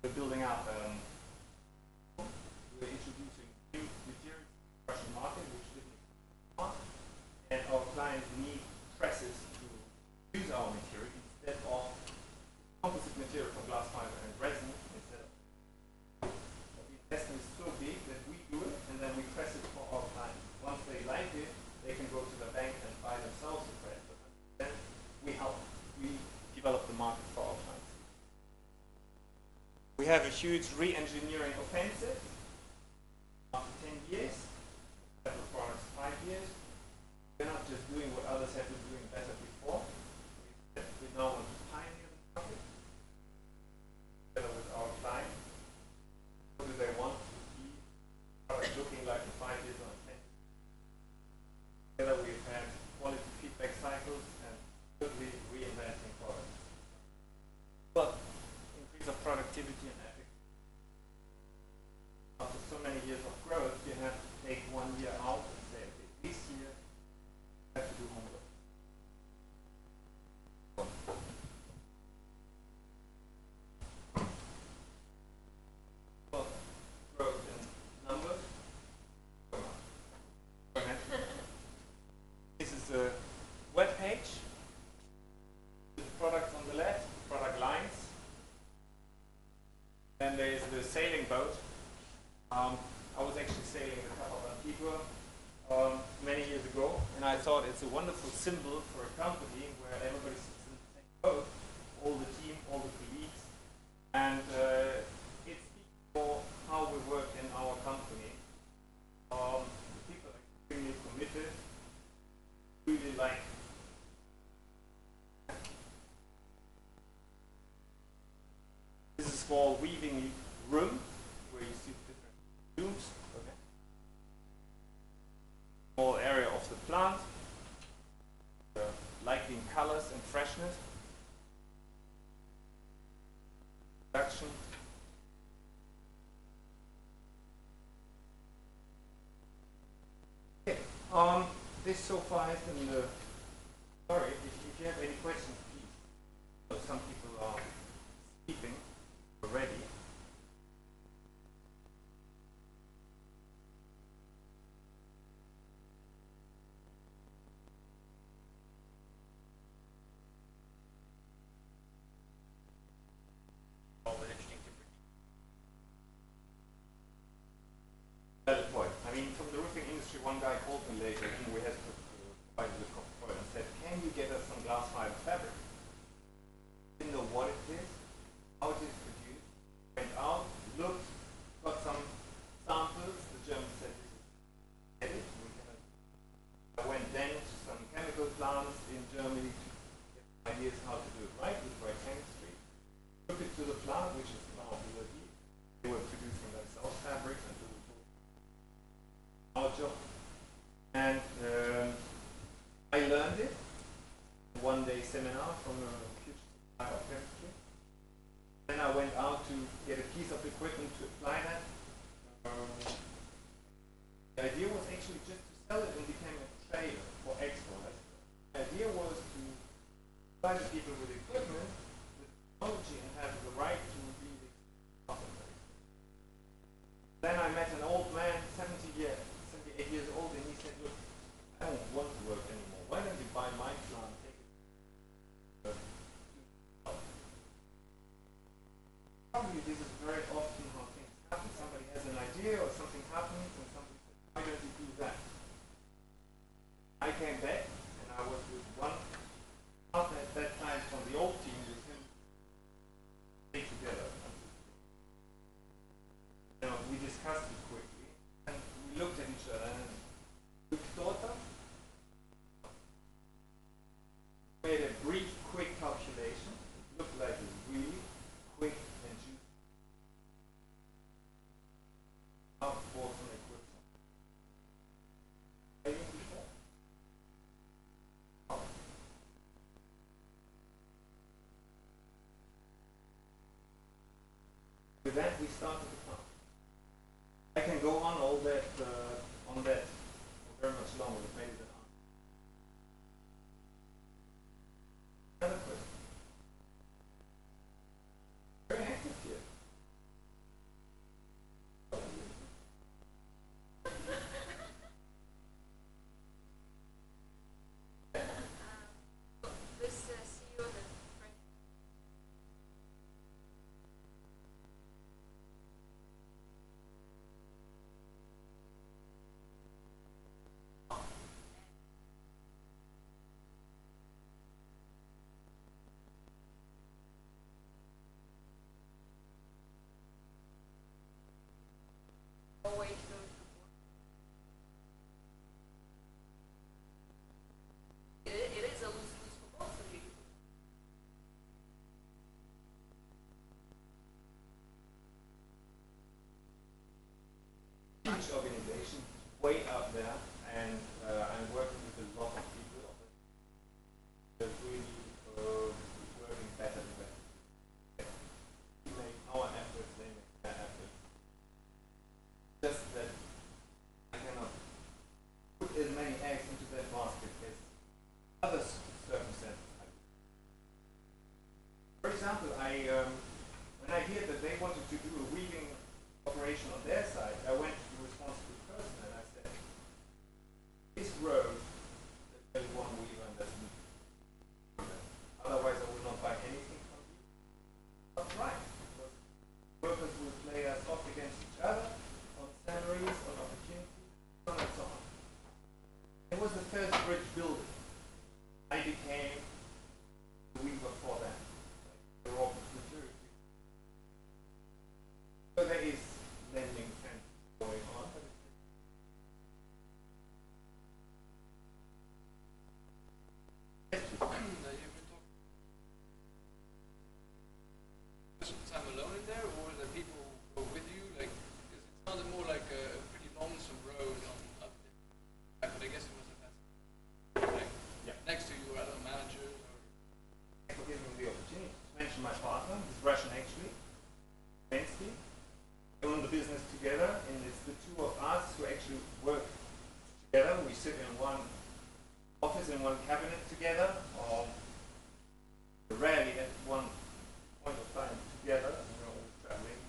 We're building up. We're introducing new materials in the Russian market, which didn't exist, and our clients need presses to use our material instead of composite material for glass fiber and resin. The investment is so big that we do it and then we press it for our clients. Once they like it, they can go to the bank and buy themselves a press. Then we develop the market for our clients. We have a huge re-engineering offensive. After 10 years, several products 5 years. We're not just doing what others have been doing better before. We now want to pioneer the market together with our clients. What do they want to see products looking like in 5 years or 10 years? Together we've had quality feedback cycles and totally reinventing products. But increase of productivity and efficacy. After so many years of growth, you have to take 1 year out and say, okay, this year I have to do homework. Well, growth in numbers. Go ahead. This is a web page with products on the left, product lines. Then there is the sailing boat. I was actually sailing with a couple of people many years ago, and I thought it's a wonderful symbol for a company where everybody sits in the same boat, all the team, all the colleagues, and it speaks for how we work in our company. The people are extremely committed, really like. This is a small weaving room where you see different looms. Okay. the plant, likely in colors and freshness, production. Okay. This so far has been the story. If you have any questions, please. Some people are sleeping already. Valid point. I mean, from the roofing industry, one guy called me later, and we had to provide the copy and said, "Can you get us some glass fiber fabric?" Didn't know what it is, how it is produced. Went out, looked, got some samples. The German said, "This is headed. We cannot." I went then to some chemical plants in Germany to get ideas how to do it right with right chemistry. Took it to the plant, which is now below here. They were producing themselves fabrics and our job, and I learned it. One day seminar from a huge supplier of chemistry. Then I went out to get a piece of equipment to apply that. The idea was actually just to sell it and became a trader for export. The idea was to supply the people with equipment, with technology, and have the right to be the operator. Then I met an old man, 78 years old, and he said, "Look, I don't want to work anymore. Why don't you buy my plant, take it?" Probably this is very often how things happen. Somebody has an idea or something happens, and somebody says, "Why don't you do that?" I came back, and I was with one partner at that time from the old team with him. Stay together. We discussed it quickly, and we looked at each other and daughter made a brief, quick calculation. It looked like a really quick and juicy. Now for some equipment. Even before. Oh. With that, we started the plant. I can go on all that on that for very much longer, but maybe that answer. Another question. Very active here. This CEO that always it is a lose-lose for both of you. Huge organization, way up there, and I'm working with a lot of people that really working better and better. We make our efforts, they make their efforts. Just that I cannot put as many eggs into that basket as other circumstances. For example, when I hear that they wanted to do a weaving operation on their side, I went to the responsible person and I said, "This road, there's only one weaver and that's me. Otherwise I will not buy anything from you." That's right, because workers will play us off against each other on salaries, on opportunities, so on and so on. It was the first bridge building. I became the weaver for them. The raw material. So there is lending and going on. But You've been talking some time alone in there, or the people who were with you? Like, because it sounded more like a pretty lonesome road on up there. But I guess it must have had some together. We sit in one office, in one cabinet together, or rarely at one point of time together. We're all traveling.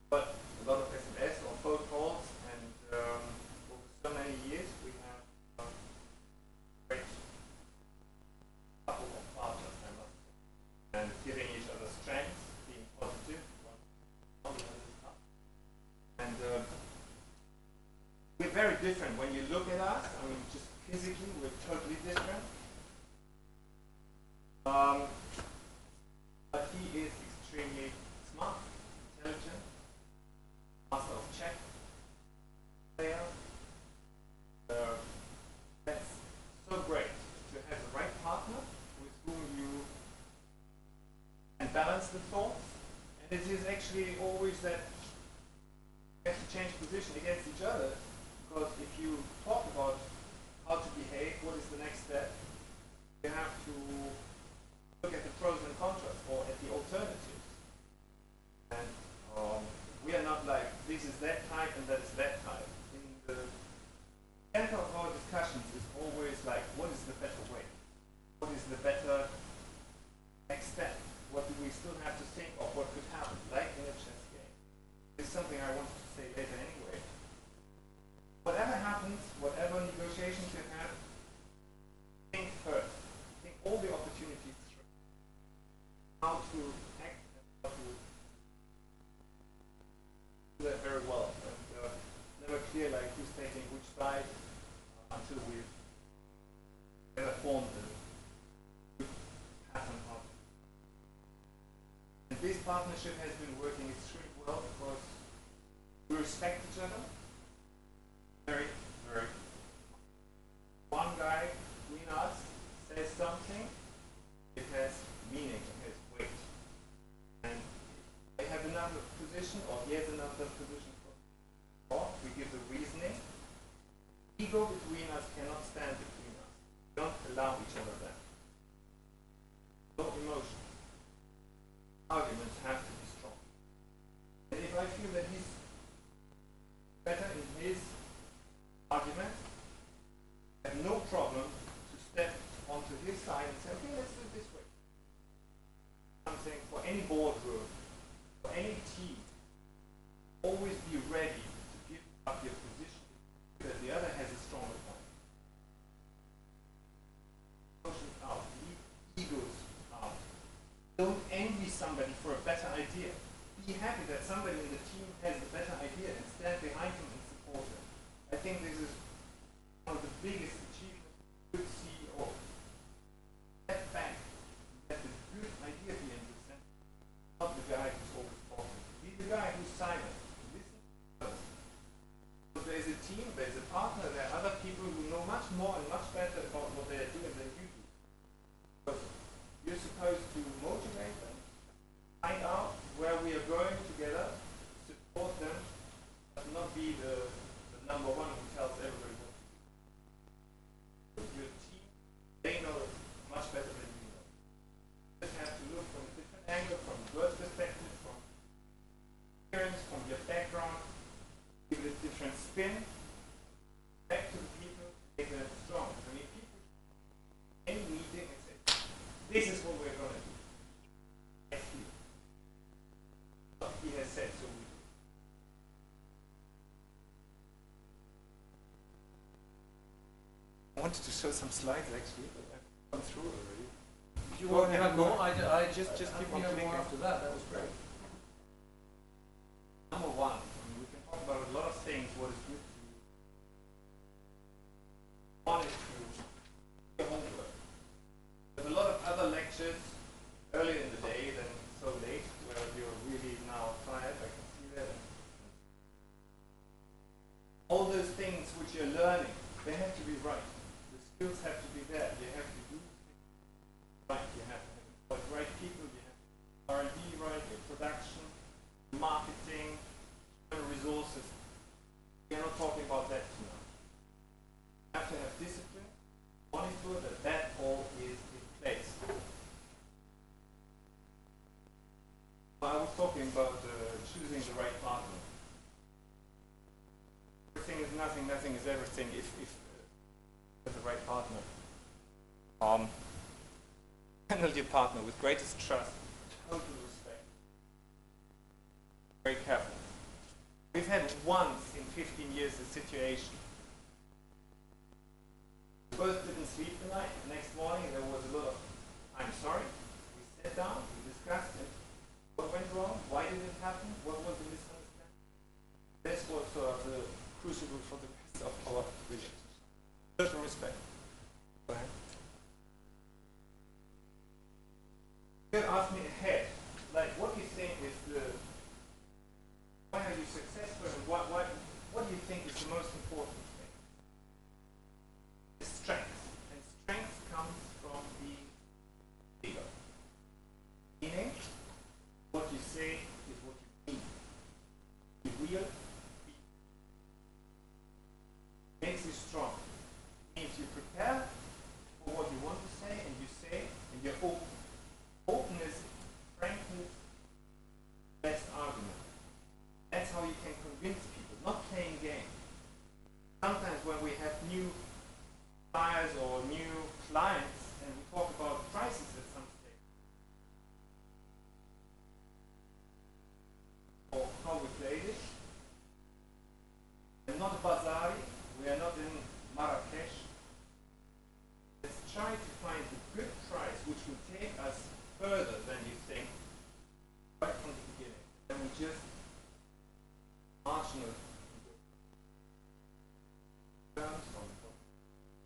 But a lot of SMS or phone calls, and over so many years we have great couple of partners, I must say, and giving each other strengths, being positive, and we're very different. When you look at us, I mean, just physically, we're totally different. But he is extremely smart, intelligent, master of check, player. That's so great to have the right partner with whom you can balance the thoughts. And it is actually always that you have to change position against each other, because if you talk about how to behave, what is the next step, you have to look at the pros and contras, or at the alternatives. And we are not like, this is that type and that is that type. In the center of our discussions is always like, what is the better way? What is the better next step? What do we still have to think of? What could happen? Like in a chess game. This is something I wanted to say later anyway. Whatever happens, whatever negotiations you have, think first. Think all the opportunities through. How to act and how to do that very well. And never clear like who's taking which side until we've ever formed a good pattern of. And this partnership has been working extremely well because we respect each other. Very, very. One guy between us says something, it has meaning, it has weight. And I have another position, or he has another position, or we give the reasoning. Ego between us cannot stand between us. We don't allow each other that. No emotion. Arguments have to be strong. And if I feel that he's better in his argument, I have no problem to step onto his side and say, okay, let's do it this way. I'm saying for any boardroom, for any team, always be ready to give up your position because the other has a stronger point. Emotions out, leave egos out. Don't envy somebody for a better idea. Be happy that somebody in the team has a better idea and stand behind him and support him. I think this is one of the biggest achievements of a good CEO. Step back, let the good idea be in the center, not the guy who's always talking. Be the guy who's silent. Listen to others. So there's a team, there's a partner, there are other people who know much more and much better about what they are doing than you do. But you're supposed to motivate them, find out where we are going together, support them, but not be the number one who tells everybody what to do. Your team, they know it much better than you know. You just have to look from a different angle, from a bird's perspective, from experience, from your background, give it a different spin, back to the people, make them strong. I mean, people in any meeting and say, this is what we're going to do. He has said, so we do. I wanted to show some slides actually, but I've gone through already. If you want to have more, I just keep on on more after that. That was great. Number one, I mean, we can talk about a lot of things, what is good to you. One is to do your homework. There's a lot of other lectures earlier in the day than so late, where you're really now tired, I can see that. All those things which you're learning, they have to be right. The skills have to be there. You have to do right. You have to have the right people. You have R&D right, your production, marketing, human resources. We're not talking about that tonight. You have to have discipline, monitor that all is in place. I was talking about choosing the right partner. Everything is nothing, nothing is everything if with the right partner. Handle your partner with greatest trust, total respect. Very careful. We've had once in 15 years a situation. We both didn't sleep the night. The next morning there was a lot of, I'm sorry. We sat down, we discussed it. What went wrong? Why did it happen? What was the misunderstanding? This was sort of the crucible for the rest of our relationship. Total respect. Go ahead. You can ask me ahead, like what do you think is the, why are you successful and what do you think is the most important thing? The strength. And strength comes from being bigger. Meaning, what you say is what you mean. Be real, makes you strong. It means you prepare for what you want to say and you're open. Openness, frankness, best argument. That's how you can convince people, not playing games. Sometimes when we have new buyers or new clients and we talk about prices at some stage, or how we play this, we're not a Bazari, we are not in Marrakesh. Let's try to find a good price which will take us further than you think, right from the beginning. Then we just marginal terms on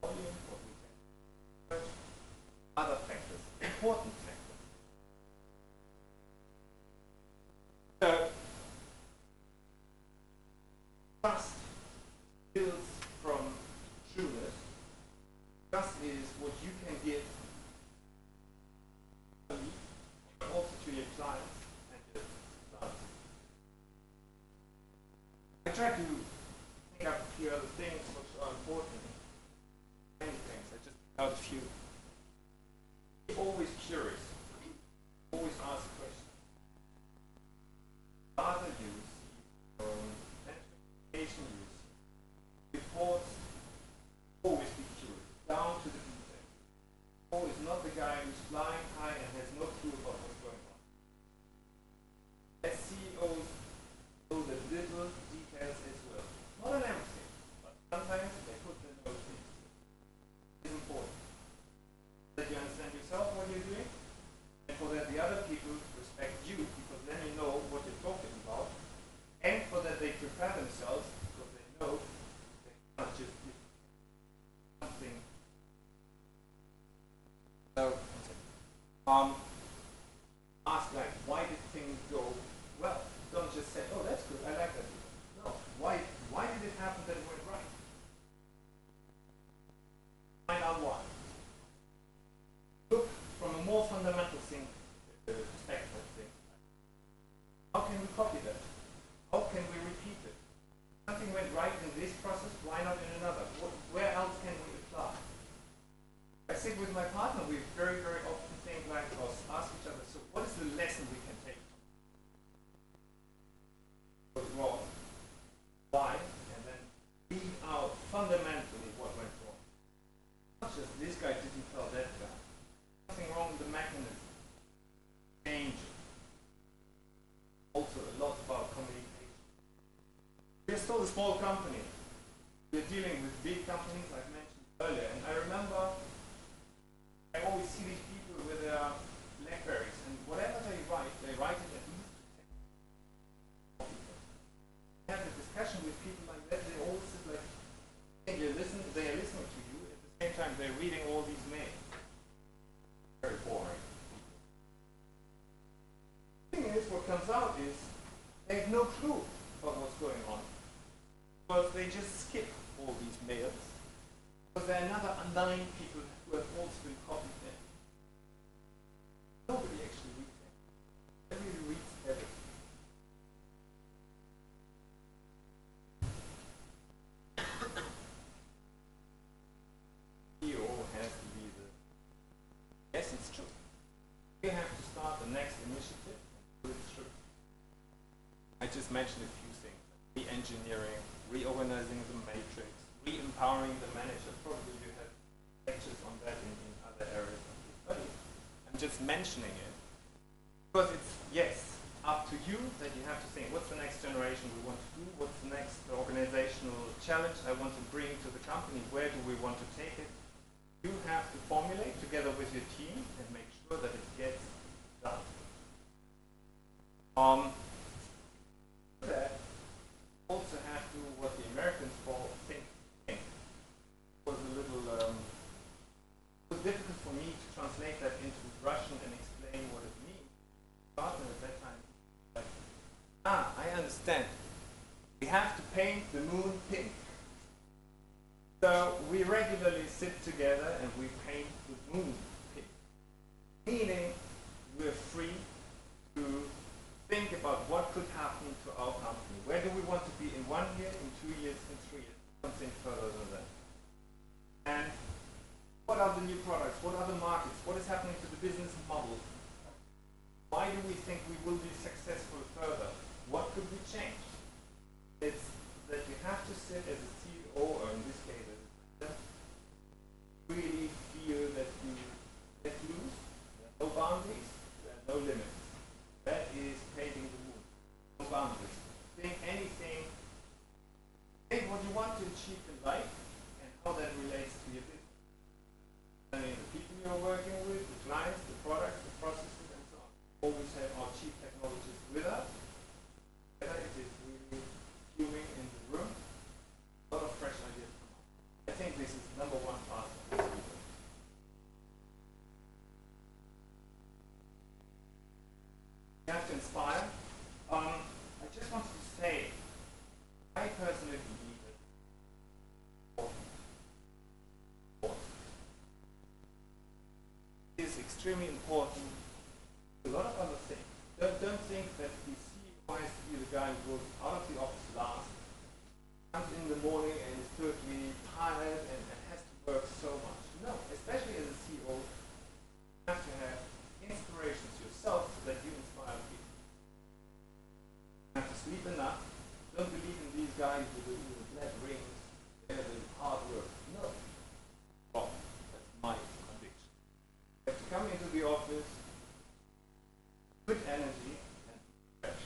volume, what we can search, other factors, important factors. So, trust builds from trueness. Trust is what you can give also to your clients and your suppliers. I try to think up a few other things which are important. Many things. I just picked out a few. Be always curious. Always ask questions. Rather use education use reports. Always be curious. Down to the details. Always not the guy who's flying high and has no clue about what's going on. As CEOs know the little details as well. Not on everything, but sometimes they put their nose in. It's important that you understand yourself what you're doing, and for that the other people respect you, because then you know what you're talking about, and for that they prepare themselves, because they know they can't just do something. So, ask like, why did things go well? Don't just say, oh, that's good, I like that. No, why did it happen that it went right? Find out why. Look from a more fundamental perspective. How can we copy that? How can we repeat it? Something went right in this process, why not in another? Where else can we apply? I sit with my partner, we very, very often think like us, ask each other, so what is the lesson we can take? What was wrong? Why? And then read out fundamentally what went wrong. Not just this guy didn't tell that guy. Something wrong with the mechanism. Change. Also a lot about communication. We're still a small company. We're dealing with big companies, I've mentioned earlier, and I remember I always see these people with their Blackberries, and whatever they write it at least to 10. Have a discussion with people like that, they all sit like, and they are listening to you, at the same time they're reading all these mails. Very boring. The thing is, what comes out is, they have no clue about what's going on. Because they just skip all these mails, because there are another 9 people who have also been copied in. Nobody actually reads it. Everybody reads everything. CEO has to be the... Yes, it's true. We have to start the next initiative and put it through. I just mentioned a few things. The engineering, reorganizing the matrix, re-empowering the manager. Probably you have lectures on that in other areas of the study. I'm just mentioning it because it's, yes, up to you that you have to think, what's the next generation we want to do? What's the next organizational challenge I want to bring to the company? Where do we want to take it? You have to formulate together with your team and make sure that it gets done. That also have to what the Americans call think. It was a little it was difficult for me to translate that into Russian and explain what it means. Partner at that time, like, I understand. We have to paint the moon pink. So we regularly sit together and we paint the moon pink. Meaning we're free to think about what could happen to our company. Where do we want to be in 1 year, in 2 years, in 3 years? Something further than that. And what are the new products? What are the markets? What is happening to the business model? Why do we think we will be successful further? What could we change? It's that you have to sit as a CEO, or in this case, as a manager, really feel that you let loose, there are no boundaries, there are no limits. That is painting the moon. No boundaries. Think anything. Think what you want to achieve in life and how that relates to your business. I mean, the people you're working with, the clients, the products, the processes, and so on. Always have our chief technologists with us. Whether it is really fuming in the room, a lot of fresh ideas come up. I think this is number one part of this video. You have to inspire. I just wanted to say, I personally believe that is extremely important. A lot of other things. Don't think that the CEO has to be the guy who goes out of the office last, comes in the morning and is totally tired and has to work so much. No, especially as a CEO, you have to have inspirations yourself so that you inspire people. You have to sleep enough. Don't believe in these guys with the black rings, the hard work. No. Oh, that's my conviction. You have to come into the office with energy and fresh.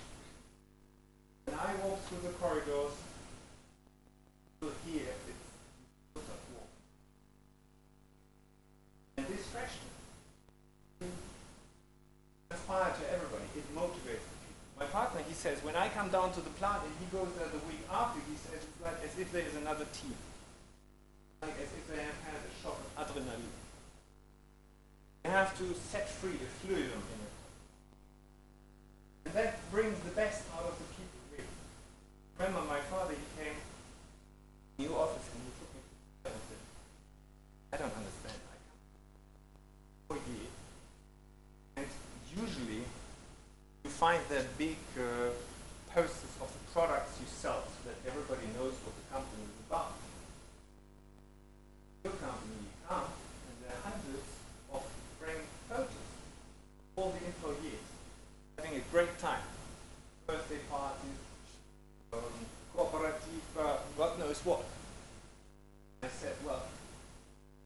When I walk through the corridors, you'll hear it's walking. And this freshness inspires to everybody. It motivates the people. My partner, he says, when I come down to the plant and he goes there the week after, he says it's like as if there is another team. Like as if they have had a shock of adrenaline. You have to set free the fluid in it. And that brings the best out of the people, really. Remember, my father, he came to new office and he took me to the and said, I don't understand. I can't for years. And usually, you find that big posters of the products you sell so that everybody knows what the company is about. Your company, you come, and there are hundreds of framed photos. All the employees having a great time. Birthday parties, cooperative, God knows what. I said, well,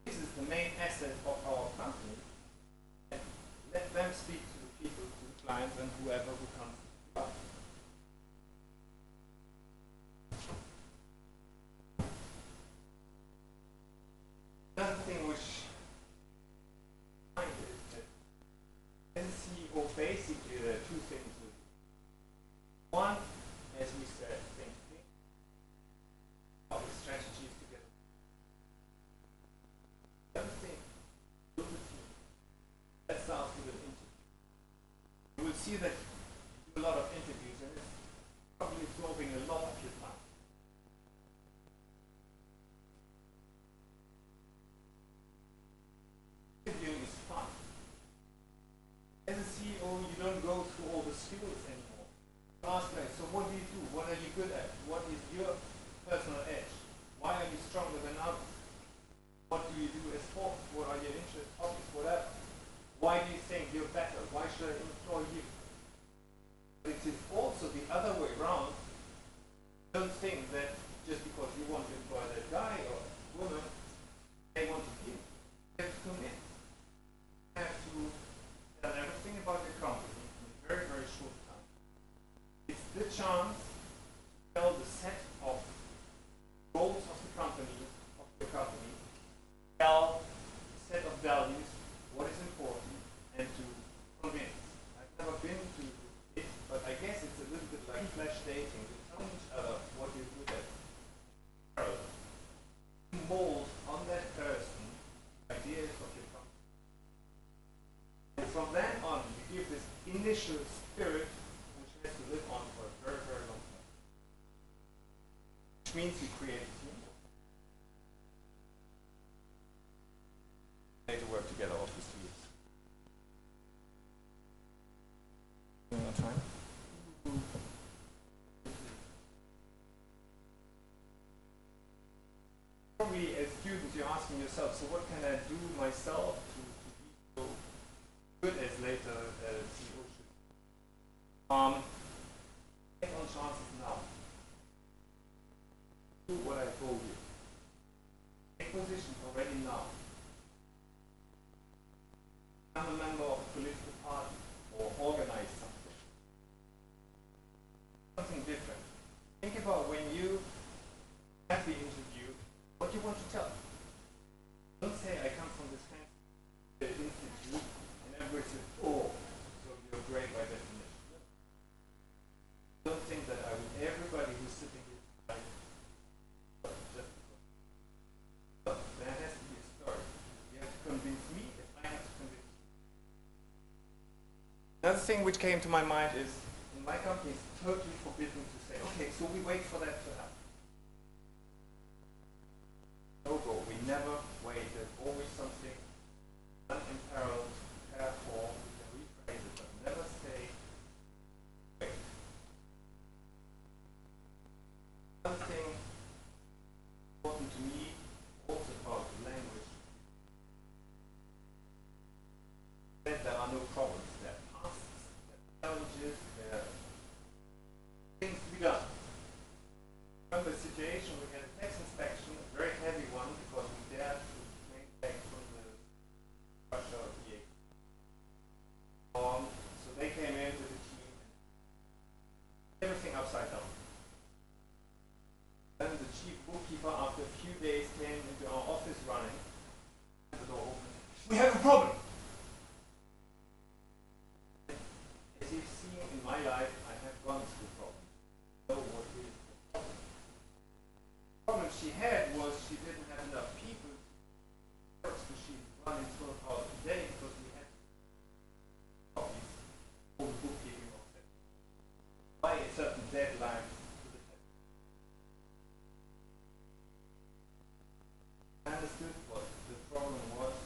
this is the main asset of our company. And let them speak to the people, to the clients, and whoever who comes to us. Another thing which I find is that as a CEO, basically there are two things. One, as we said, thinking of the strategies together. The other thing, build a team. That starts with an interview. You will see that you do a lot of interviews and it's probably absorbing a lot of your time. Interviewing is fun. As a CEO, you don't go through all the skills anymore. Ask them, so what do you do? What are you good at? What is your personal edge? Why are you stronger than others? What do you do as sports? What are your interests, hobbies, whatever? Why do you think you're better? Why should I employ you? But it is also the other way around. Don't think that just Probably as students you're asking yourself, so what can I do myself to be so good as later CEO should? Take on chances now. Do what I told you. Take positions already now. Become a member of a political party or organize something. Something different. Think about when you have the interview, what you want to tell. Don't say, I come from this fancy institute, and everybody says, oh, so you're great by definition. Don't think that everybody who's sitting here tonight, just there has to be a story. You have to convince me if I have to convince you. Another thing which came to my mind is, in my company, it's totally forbidden to say, okay, so we wait for that to happen. No go. We never wait. There's always something unimperiled to prepare for. We can rephrase it, but never say wait. One thing important to me also about the language that there are no problems. There are tasks, there are challenges, there are things to be done. Remember the situation, we had a tax inspection, a very heavy one, because we dared to claim back from the Russia VA. So they came in with a team, everything upside down. Then the chief bookkeeper, after a few days, came into our office running, and the door opened. We have a problem! As you've seen in my life, I have gone through problems. Know what is the problem. The problem she had was she didn't have enough people to work, so she was running 12 hours a day because we had copies all the bookkeeping of that by a certain deadline to the test. I understood what the problem was.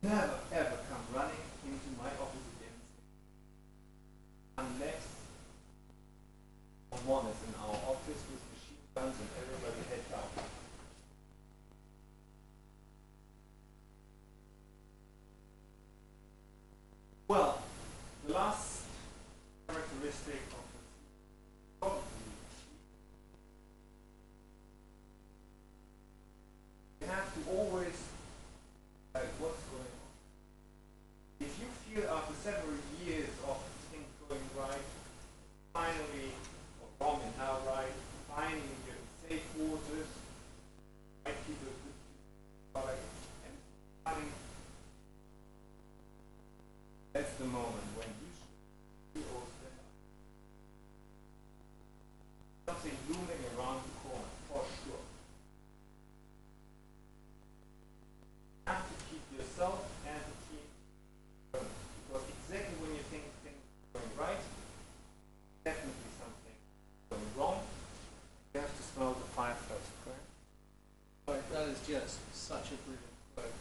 Never ever come running into my office again unless someone is in our office with machine guns and everybody head down. Well, the last characteristic of the you have to always what's going on. If you feel after several years of things going right, finally, or wrong and now right, finally you're in safe waters, right people, good products, and finally, that's the moment when you should all stand up. Something looming around the corner, for sure. You have to keep yourself and the team going, because exactly when you think things are going right, definitely something going wrong. You have to smell the fire first, correct? Right, that is just such a brilliant quote.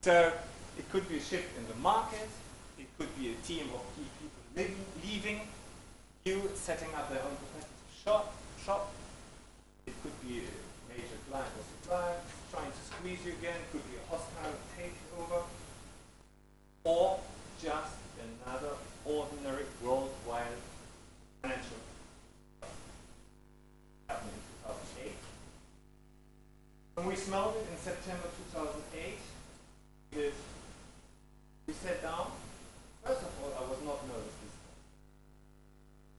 So it could be a shift in the market, it could be a team of key people leaving, you setting up their own competitive shop. It could be a major client or supplier trying to squeeze you again, it could be a hostile takeover, or just another ordinary worldwide financial happening in 2008. When we smelled it in September 2008, we sat down. First of all, I was not nervous this time.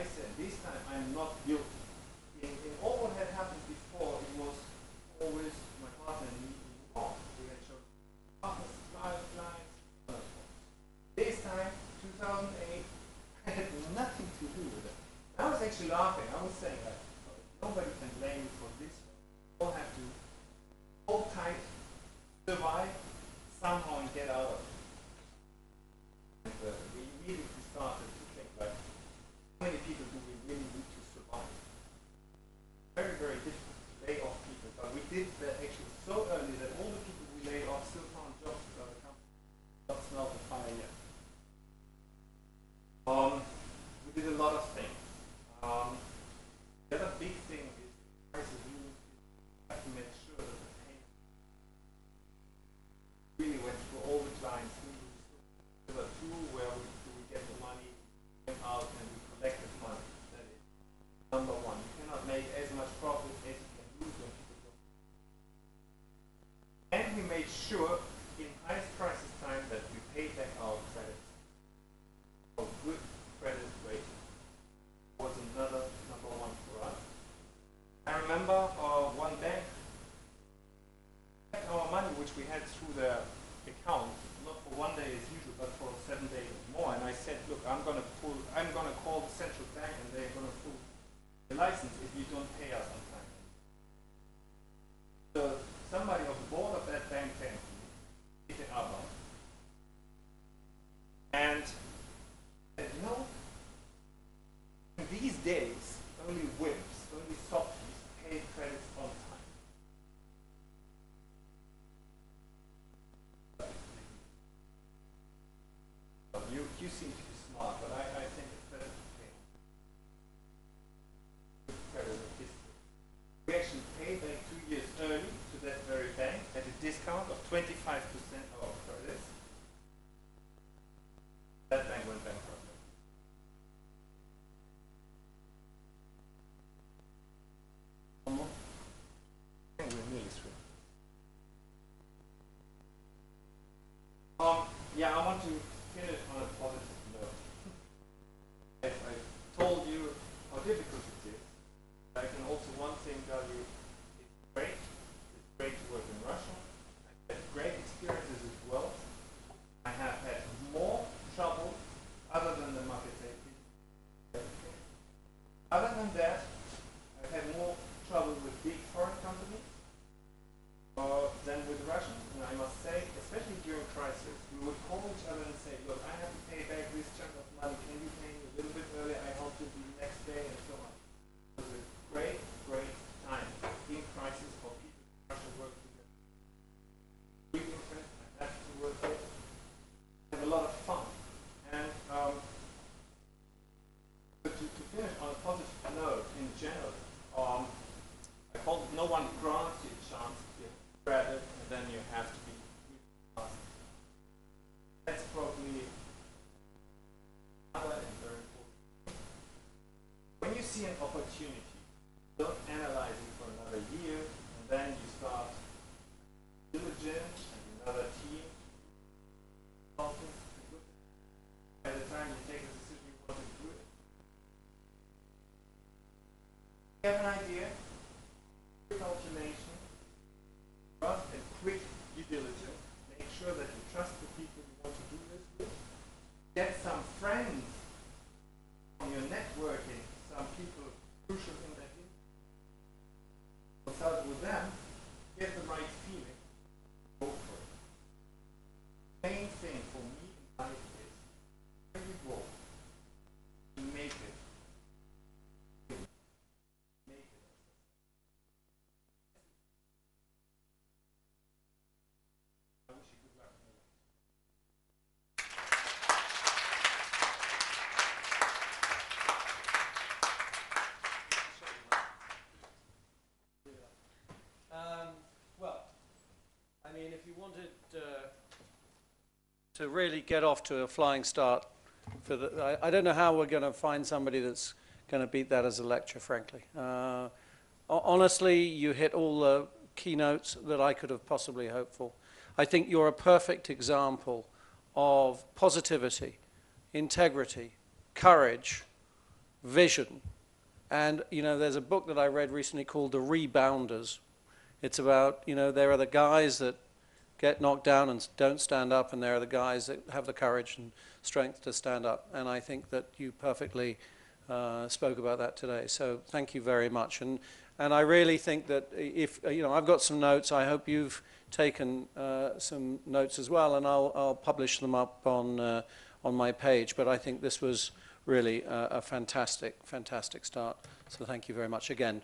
I said, this time I'm not guilty. In all what had happened before, it was always my partner and me wrong. We had shown partners, clients, this time, 2008, I had nothing to do with it. I was actually laughing. I was saying that nobody can blame you for this. You all have to hold tight, survive, somehow and get out of it. And we immediately started to think like, how many people do we really need to survive? Very, very difficult to lay off people, but we did that actually so early that all the people we laid off still found jobs with other companies. Not smelled the fire yet. We did a lot of things. sure in highest crisis time that we pay back our credits. A good credit rating was another number one for us. I remember one bank our money which we had through their account, not for 1 day as usual, but for 7 days or more. And I said, look, I'm gonna call the central bank and they're gonna pull the license if you don't pay us on time. So somebody of the board of that bank came to me, picked it up, and said, you know, in these days, only wimps, only softies pay credits on time. You seem to be smart, but I think it's better to pay. Good credit history. We actually paid back 2 years early to that very bank at a discount of 25% of our credits. That bank went bankrupt. One more? I think we're nearly through. Yeah, I want to finish on a positive note. I told you how difficult it is. I can also one thing tell you, it's great. It's great to work in Russia. I've had great experiences as well. I have had more trouble other than the market safety. Other than that, I've had more trouble with big foreign companies than with Russians. And I must say, especially during crisis, we would call each other and say, look, I have to pay back this chunk of money. Can you pay me a little bit earlier? I help you the next day, and so on. It was a great, great time in crisis for people in Russia to work together. Big interest, I'm happy to work here. Have a lot of fun. And but to finish on a positive note, in general, I call it no one grants you a chance. You grab it, and then you have to be fast. That's probably another and very important. When you see an opportunity, don't analyze it for another year, and then you start diligent and another team. By the time you take a decision, you want to do it. You have an idea, quick calculation, trust and quick due diligence. Make sure that you trust the people you want to do this with. Get some friends from your networking, some people crucial in that industry. Consult with them, get the right feeling, go for it. Main thing for me in life is where you go, you make it. Make it. I wish you good luck. Well, I mean, if you wanted to really get off to a flying start, I don't know how we're going to find somebody that's going to beat that as a lecture, frankly. Honestly, you hit all the keynotes that I could have possibly hoped for. I think you're a perfect example of positivity, integrity, courage, vision. And, you know, there's a book that I read recently called The Rebounders. It's about, you know, there are the guys that get knocked down and don't stand up, and there are the guys that have the courage and strength to stand up. And I think that you perfectly spoke about that today. So thank you very much. And I really think that if, you know, I've got some notes. I hope you've taken some notes as well, and I'll publish them up on my page. But I think this was really a fantastic, fantastic start. So thank you very much again.